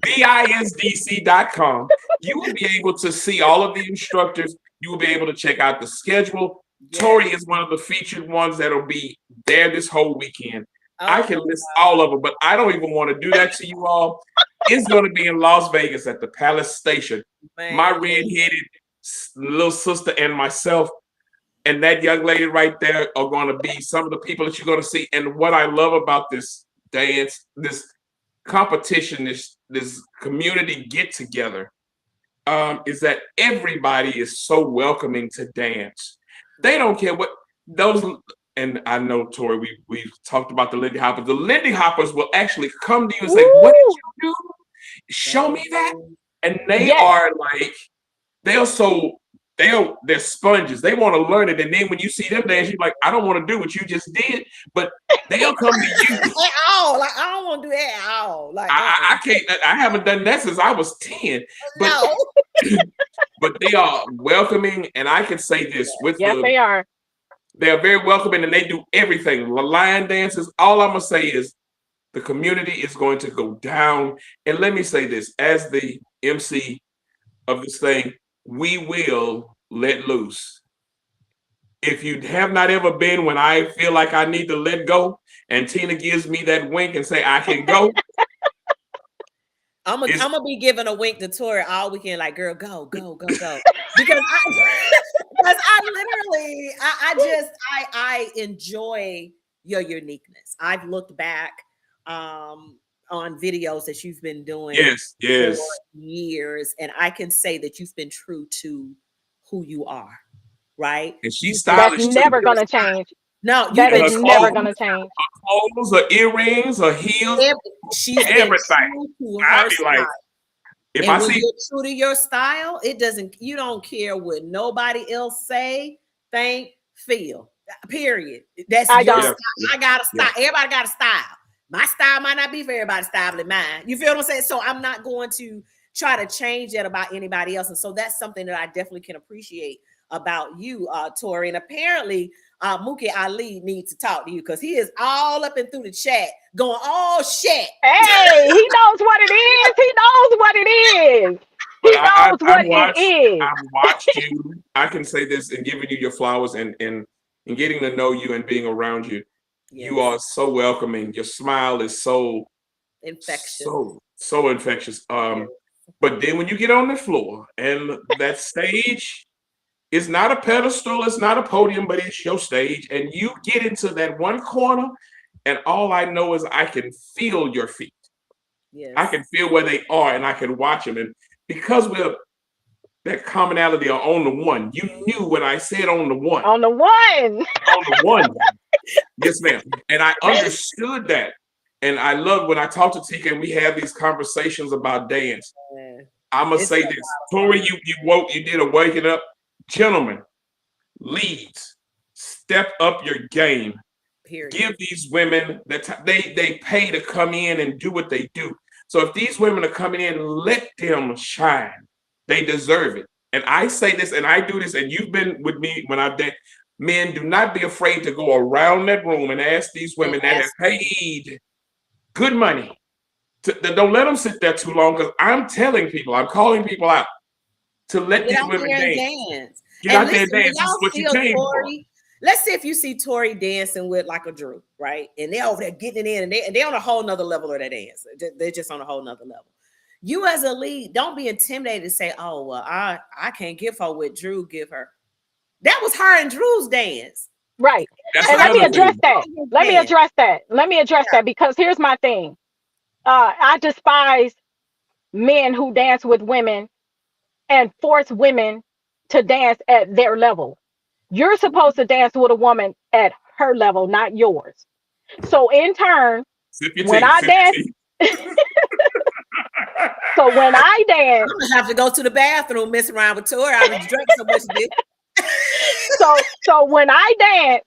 www.bisdc.com, you will be able to see all of the instructors. You will be able to check out the schedule. Yes. Tori is one of the featured ones that'll be there this whole weekend. I can list all of them, but I don't even want to do that to you all. It's going to be in Las Vegas at the Palace Station. Man. My red-headed little sister and myself and that young lady right there are going to be some of the people that you're going to see. And what I love about this dance, this competition, this community get-together, is that everybody is so welcoming to dance. They don't care what those... And I know, Tori, we've talked about the Lindy Hoppers. The Lindy Hoppers will actually come to you and say, "What did you do? Show me that." And they are like, they're sponges. They want to learn it. And then when you see them dance, you're like, I don't want to do what you just did, but they'll come to you. At all. Like, I don't want to do that at all. Like, I can't, I haven't done that since I was 10. But, no. But they are welcoming. And I can say this with they are. They are very welcoming and they do everything. The line dances. All I'm going to say is the community is going to go down. And let me say this, as the MC of this thing, we will let loose. If you have not ever been when I feel like I need to let go and Tina gives me that wink and say, I can go. I'm gonna be giving a wink to Tori all weekend, like, girl, go. Because I enjoy your uniqueness. I've looked back on videos that you've been doing for years, and I can say that you've been true to who you are, right? And she's stylish. That's never gonna change. No, that is never gonna change. Her clothes, her earrings, her heels, she's everything. I'll be like, if I see you're true to your style, you don't care what nobody else say, think, feel. Period. That's your style. I got a style. Everybody got a style. My style might not be for everybody's style, but mine. You feel what I'm saying? So I'm not going to try to change that about anybody else. And so that's something that I definitely can appreciate about you, Tori. And apparently, Mookie Ali needs to talk to you because he is all up and through the chat going, oh shit. Hey, he knows what it is. He knows what it is. He knows what it is. I've watched you. I can say this in giving you your flowers and getting to know you and being around you. Yes. You are so welcoming. Your smile is so infectious. So infectious. But then when you get on the floor and that stage, it's not a pedestal, it's not a podium, but it's your stage. And you get into that one corner, and all I know is I can feel your feet. Yes. I can feel where they are, and I can watch them. And because we're that commonality are on the one, you knew when I said on the one. On the one. On the one. Yes, ma'am. And I understood that. And I love when I talk to Tika and we have these conversations about dance. I'm going to say this. Tori, you did a waking up. Gentlemen, leads, step up your game. Period. Give these women that they pay to come in and do what they do. So if these women are coming in, let them shine. They deserve it. And I say this and I do this, and you've been with me when I've done. Men, do not be afraid to go around that room and ask these women that have paid good money. Don't let them sit there too long, because I'm telling people, I'm calling people out to let these women dance. Get out there and dance. This is what you came for. let's say if you see Tori dancing with like a Drew, right? And they're over there getting it in, and they're on a whole nother level of that dance. They're just on a whole nother level. You as a lead, don't be intimidated to say, oh, well, I can't give her what Drew give her. That was her and Drew's dance. Right. That's And let me another address thing. that. Let me address that. Let me address that, because here's my thing. I despise men who dance with women and force women to dance at their level. You're supposed to dance with a woman at her level, not yours. So in turn, Sip your when tea, I sip your dance, tea. so when I dance, I'm gonna have to go to the bathroom, mess around with Tori. I was drinking so much of this. so when I dance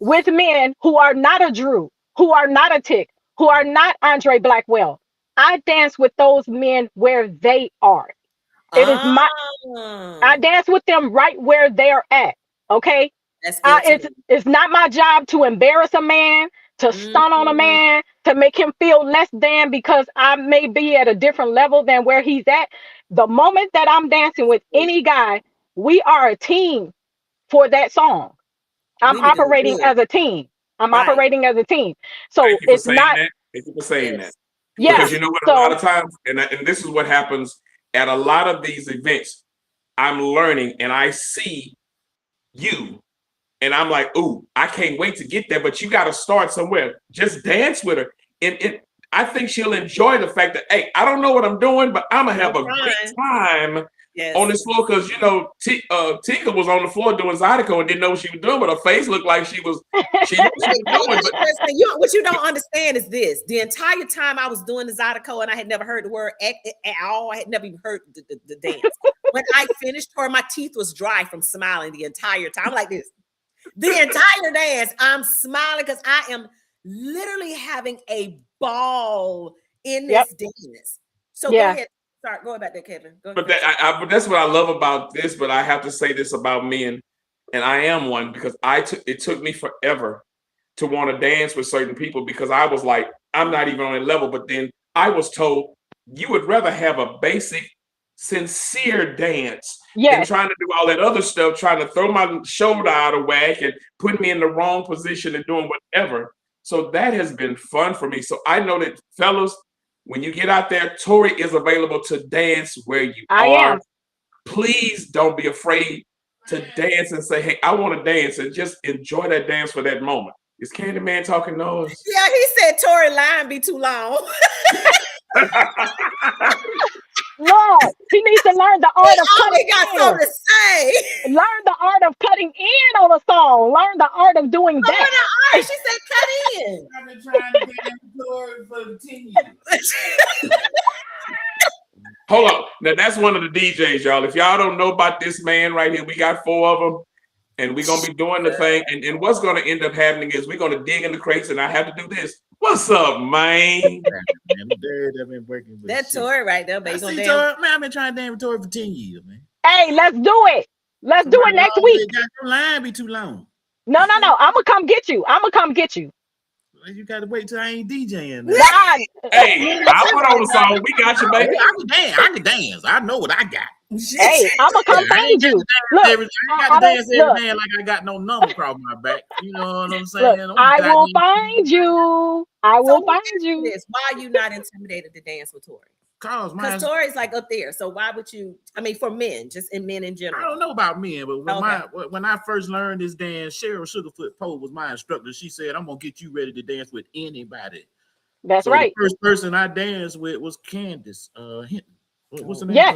with men who are not a Drew, who are not a Tick, who are not Andre Blackwell, I dance with those men where they are. It is my I dance with them right where they're at. Okay. That's good. It's not my job to embarrass a man, to stun on a man, to make him feel less than because I may be at a different level than where he's at. The moment that I'm dancing with any guy, we are a team for that song. I'm operating as a team. Operating as a team. So Thank you for it's saying not. that. Thank you for saying that. Yeah. Because you know what, a lot of times, and this is what happens at a lot of these events, I'm learning and I see you and I'm like, ooh, I can't wait to get there, but you got to start somewhere. Just dance with her. And I think she'll enjoy the fact that, hey, I don't know what I'm doing, but I'm going to have a great time on this floor. Because, you know, Tika was on the floor doing Zydeco and didn't know what she was doing, but her face looked like she knew what she was doing. But what you don't understand is this. The entire time I was doing the Zydeco and I had never heard the word at all. I had never even heard the dance. When I finished her, my teeth was dry from smiling the entire time. I'm like this. The entire dance, I'm smiling because I am literally having a ball in this dance. So go ahead. Sorry, go about that, Kevin. Go but that's what I love about this. But I have to say this about men, and I am one because it took me forever to want to dance with certain people because I was like, I'm not even on a level. But then I was told you would rather have a basic, sincere dance than trying to do all that other stuff, trying to throw my shoulder out of whack and put me in the wrong position and doing whatever. So that has been fun for me. So I know that, fellas, when you get out there, Tori is available to dance where you are. Please don't be afraid to dance and say, hey, I want to dance, and just enjoy that dance for that moment. Is Candyman talking noise? Yeah, he said Tori line be too long. Lord, he needs to learn the art of cutting got something to say. Learn the art of cutting in on a song. Learn the art of doing that. She said cut in. I've been trying to dance Tori for 10 years. Hold on. Now, that's one of the DJs, y'all. If y'all don't know about this man right here, we got 4 of them. And we're going to be doing the thing. And what's going to end up happening is we're going to dig in the crates, and I have to do this. What's up, man? That's Tori right there, baby. Man, I've been trying to dance with Tori for 10 years, man. Hey, let's do it. Let's do it next week. Your line be too long. No. I'm going to come get you. You got to wait till I ain't DJing. Hey, I put on the song. We got you, baby. I can dance. I know what I got. Hey, I'm going to come find you. Look, I got to dance every day like I got no number across my back. You know what I'm saying? Look, I will find you. I will find you. Why are you not intimidated to dance with Tori? Because Tori's like up there. So why would you? I mean, for men, just in men in general. I don't know about men, but when I first learned this dance, Cheryl Sugarfoot Poe was my instructor. She said, "I'm gonna get you ready to dance with anybody." That's right. The first person I danced with was Candace Hinton. What's the name? Yeah.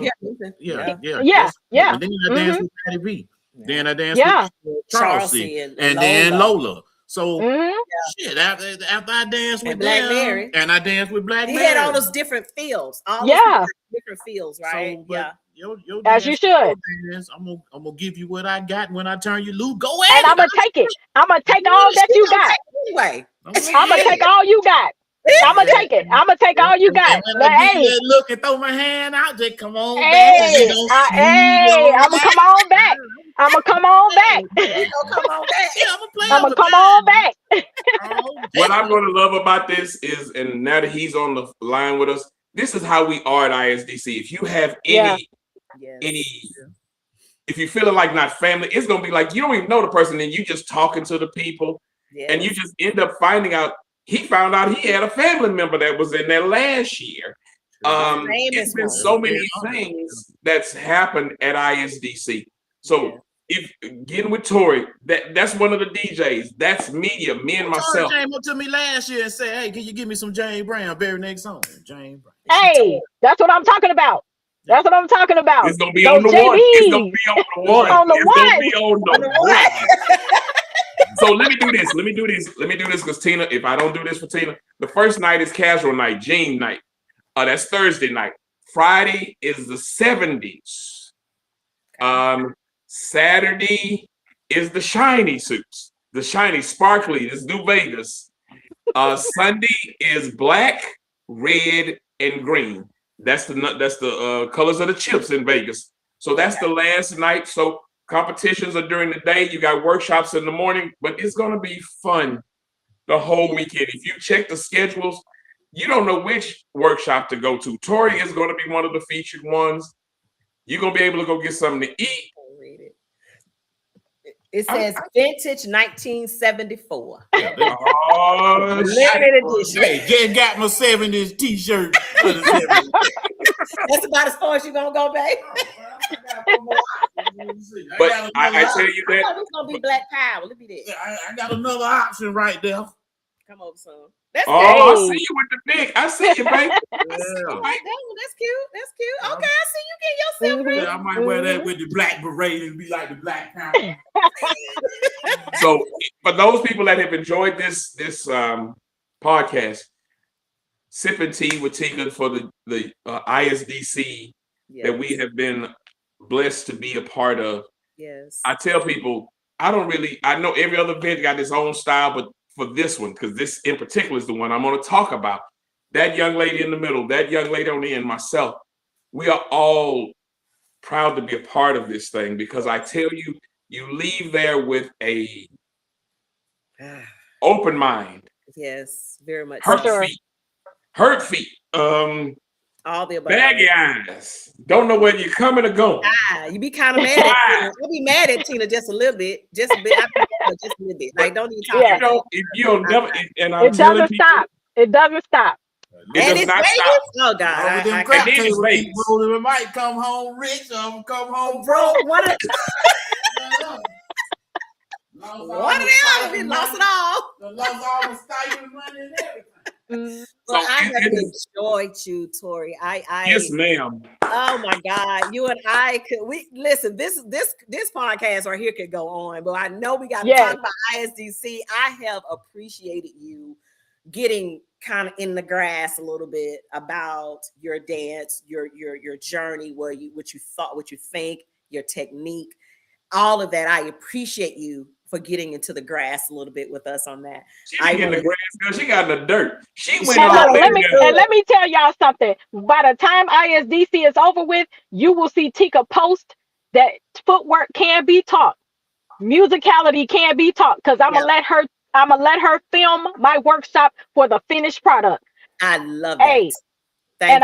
And then I danced with Patty B. Then I danced with Charles C. And then Lola. So shit, after I danced with Black Mary, and I danced with Black Mary, he had all those different feels, different feels, right? So, your as you should. Dance, I'm gonna give you what I got. When I turn you loose, go ahead. And I'm gonna take it. I'm gonna take all that you got. Anyway, I'm gonna take all you got. I'm gonna take it. I'm gonna take all you got. Hey, look and throw my hand out. Just come on back. I'm gonna come on back. I'm gonna come on back. I'm gonna come on back. What I'm going to love about this is, and now that he's on the line with us, this is how we are at ISDC. If you have any if you feel it like not family, it's gonna be like you don't even know the person, and you just talking to the people, and you just end up finding out. He found out he had a family member that was in there last year. It's been so many things that's happened at ISDC. So if getting with Tori, that's one of the DJs. That's me and myself. Tori came up to me last year and said, "Hey, can you give me some James Brown very next song?" James Brown. Hey, that's what I'm talking about. That's what I'm talking about. It's gonna be on the one. It's gonna be on the one. On the it's one. Gonna be on the one. So let me do this because Tina, if I don't do this for Tina, the first night is casual night, Jean night. That's Thursday night. Friday is the 70s. Saturday is the shiny suits, the shiny sparkly. This New Vegas. Sunday is black, red, and green. That's the colors of the chips in Vegas. So that's the last night. So competitions are during the day. You got workshops in the morning, but it's gonna be fun the whole weekend. If you check the schedules, you don't know which workshop to go to. Tori is going to be one of the featured ones. You're going to be able to go get something to eat. It says vintage 1974. Oh, limited edition. Hey, just got my 70s t-shirt. That's about as far as you're going to go, babe. But I tell you that. It's going to be Black Power. Let me do. I got another option right there. Come over, son. That's I see you with the big. I see you, babe. That's cute. That's cute. Okay, I see you get yourself ready. I might wear that with the black beret and be like the Black Power. So, for those people that have enjoyed this podcast, Sipping Tea with Tika for the ISDC that we have been blessed to be a part of. Yes. I tell people, I know every other event got its own style, but for this one, because this in particular is the one I'm going to talk about. That young lady in the middle, that young lady on the end, myself, we are all proud to be a part of this thing because I tell you, you leave there with a open mind. Yes, very much. Hurt feet. All the above. Baggy eyes. Don't know whether you're coming or going. You be kind of mad at Tina. I'll be mad at Tina just a little bit. Just a bit. Just a little bit. Like, don't even talk. You know, if you don't never, and I'm it telling doesn't people, stop. It doesn't stop. And it's Vegas? Oh, God. It might come home rich or come home broke. One of them lost it all. Lost all the stipend money and everything. Well, I have enjoyed you, Tori. Yes, ma'am. Oh my God, you and I listen. This podcast right here could go on, but I know we got to talk about ISDC. I have appreciated you getting kind of in the grass a little bit about your dance, your journey, what you thought, what you think, your technique, all of that. I appreciate you for getting into the grass a little bit with us on that. She didn't get in the grass, girl. She got in the dirt. She went let me tell y'all something. By the time ISDC is over with, you will see Tika post that footwork can be taught. Musicality can be taught because I'm gonna let her film my workshop for the finished product. I love that.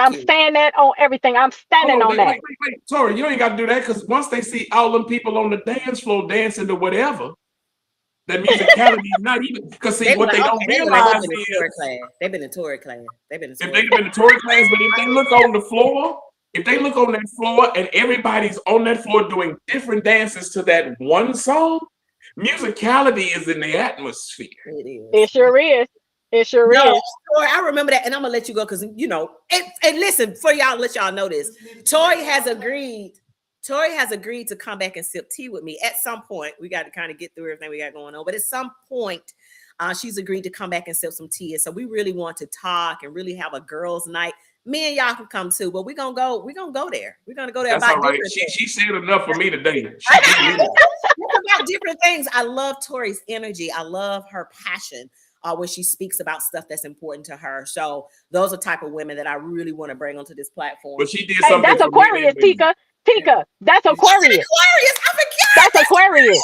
I'm saying that on everything. I'm standing on that. Wait. Tori, you ain't got to do that because once they see all them people on the dance floor dancing to whatever, that musicality is not even because what they don't realize is they've been in Tori class. If they've been in Tori class, but if they look on the floor, and everybody's on that floor doing different dances to that one song, musicality is in the atmosphere. It is. It sure is. It sure is. Tori, I remember that, and I'm gonna let you go because and listen, for y'all, let y'all know this. Tori has agreed to come back and sip tea with me at some point. We got to kind of get through everything we got going on, but at some point, she's agreed to come back and sip some tea. And so we really want to talk and really have a girls' night. Me and y'all can come too, but we're gonna go there. We're gonna go there. That's all right. She said enough for me today. About different things. I love Tori's energy. I love her passion. When she speaks about stuff that's important to her. So those are type of women that I really want to bring onto this platform. But she did something. That's Aquarius, Tika. That's Aquarius. I forget. That's Aquarius.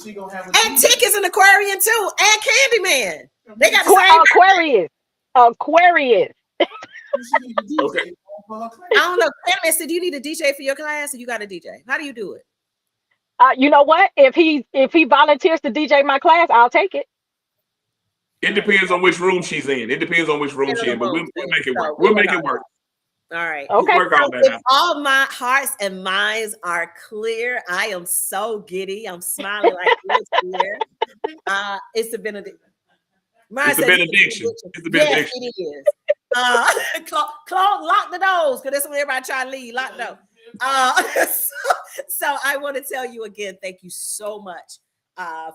She gonna have and Tick is an Aquarian too. And Candyman. They got the Aquarius. Okay. I don't know. Candyman said, do you need a DJ for your class or you got a DJ? How do you do it? You know what? If he volunteers to DJ my class, I'll take it. It depends on which room she's in. It depends on which room she's in, but we'll make it work. We'll make it work. All right. Okay. We'll work all that if out. all my hearts and minds are clear, I am so giddy. I'm smiling like this here. It's the benediction. It's the benediction. It's the benediction. Yes, it is. Lock the doors, because that's when everybody try to leave. Lock the door. So I want to tell you again, thank you so much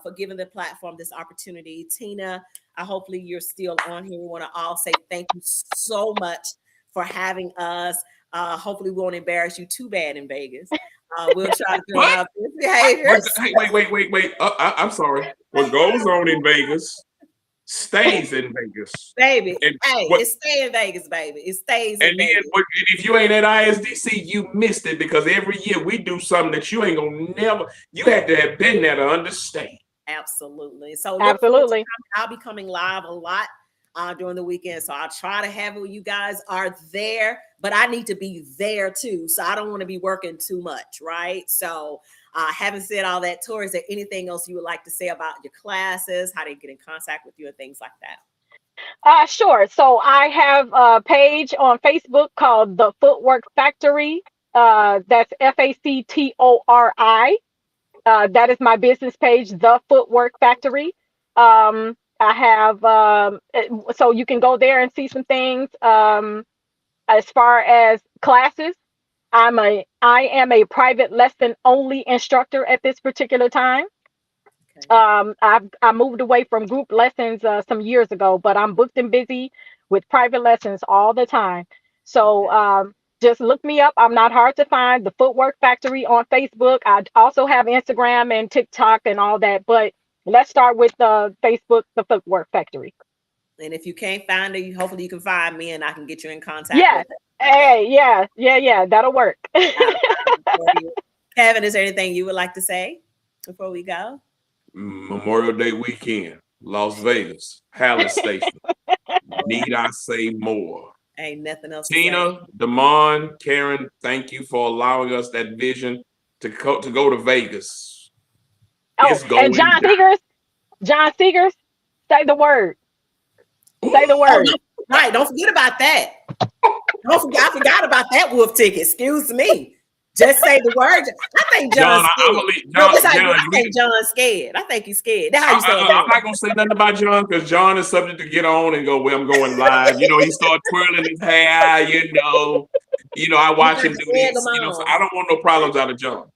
for giving the platform this opportunity. Tina, hopefully you're still on here. We want to all say thank you so much for having us. Hopefully we won't embarrass you too bad in Vegas. We'll try to do our best behaviors. Hey, wait. I'm sorry. What goes on in Vegas stays in Vegas. Baby, it stays in Vegas, baby. It stays in Vegas. And if you ain't at ISDC, you missed it, because every year we do something that you ain't gonna never, you had to have been there to understand. Absolutely. So absolutely, I'll be coming live a lot during the weekend. So I'll try to have it when you guys are there, but I need to be there too. So I don't want to be working too much, right? So having said all that, Tori, is there anything else you would like to say about your classes, how they get in contact with you and things like that? Sure. So I have a page on Facebook called The Footwork Factory. That's FACTORI. That is my business page, The Footwork Factory. I have, so you can go there and see some things. As far as classes, I am a private lesson only instructor at this particular time. Okay. I moved away from group lessons some years ago, but I'm booked and busy with private lessons all the time. So just look me up. I'm not hard to find. The Footwork Factory on Facebook. I also have Instagram and TikTok and all that, but let's start with Facebook, The Footwork Factory. And if you can't find it, hopefully you can find me and I can get you in contact. Yeah. With it. Hey, yeah. That'll work. Kevin, is there anything you would like to say before we go? Memorial Day weekend, Las Vegas, Hallis Station. Need I say more? Ain't nothing else. Tina, Damon, Karen, thank you for allowing us that vision to go to Vegas. Oh, and John Seegers, say the word. Say the word. Oh, right, don't forget about that. I forgot about that wolf ticket. Excuse me. Just say the word. I think John's scared. I think John's scared. I think he's scared. That's how you say it. I'm not gonna say nothing about John, because John is subject to get on and go, well, I'm going live. You know, he started twirling his hair, you know, I watch him do this. So I don't want no problems out of John.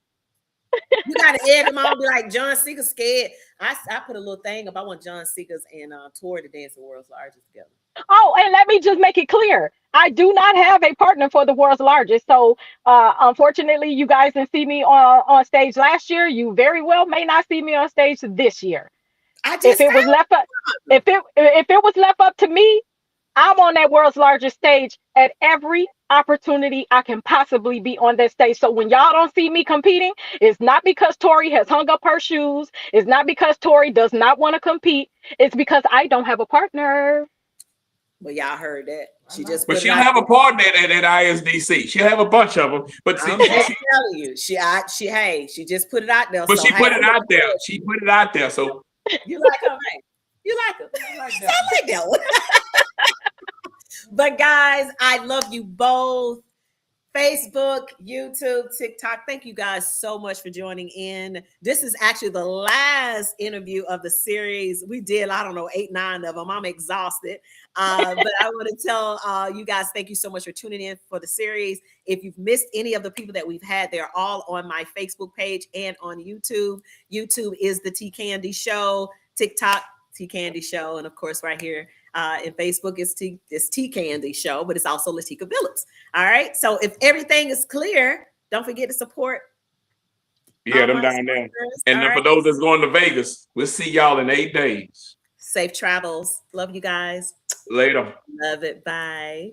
You gotta egg him on, be like, John Seegers scared. I put a little thing up. I want John Seegers and Tori to dance the world's largest together. Oh, and let me just make it clear. I do not have a partner for the world's largest. So unfortunately, you guys didn't see me on stage last year. You very well may not see me on stage this year. If it was left up to me, I'm on that world's largest stage at every opportunity I can possibly be on that stage. So when y'all don't see me competing, it's not because Tori has hung up her shoes. It's not because Tori does not want to compete. It's because I don't have a partner. Well, y'all heard that. But she'll have a partner at ISDC. She'll have a bunch of them. But I'm just telling you, she just put it out there. But she put it out there. She put it out there. So you like her, man? You like her? I like that one. But guys, I love you both. Facebook, YouTube, TikTok. Thank you guys so much for joining in. This is actually the last interview of the series. We did, 8, 9 of them. I'm exhausted. But I want to tell you guys, thank you so much for tuning in for the series. If you've missed any of the people that we've had, they're all on my Facebook page and on YouTube. YouTube is the T Candy Show. TikTok, T Candy Show. And of course, right here in Facebook is T Candy Show, but it's also Latika Phillips. All right. So if everything is clear, don't forget to support. Yeah, them down there. And then for those that's going to Vegas, we'll see y'all in 8 days. Safe travels. Love you guys. Later. Love it. Bye.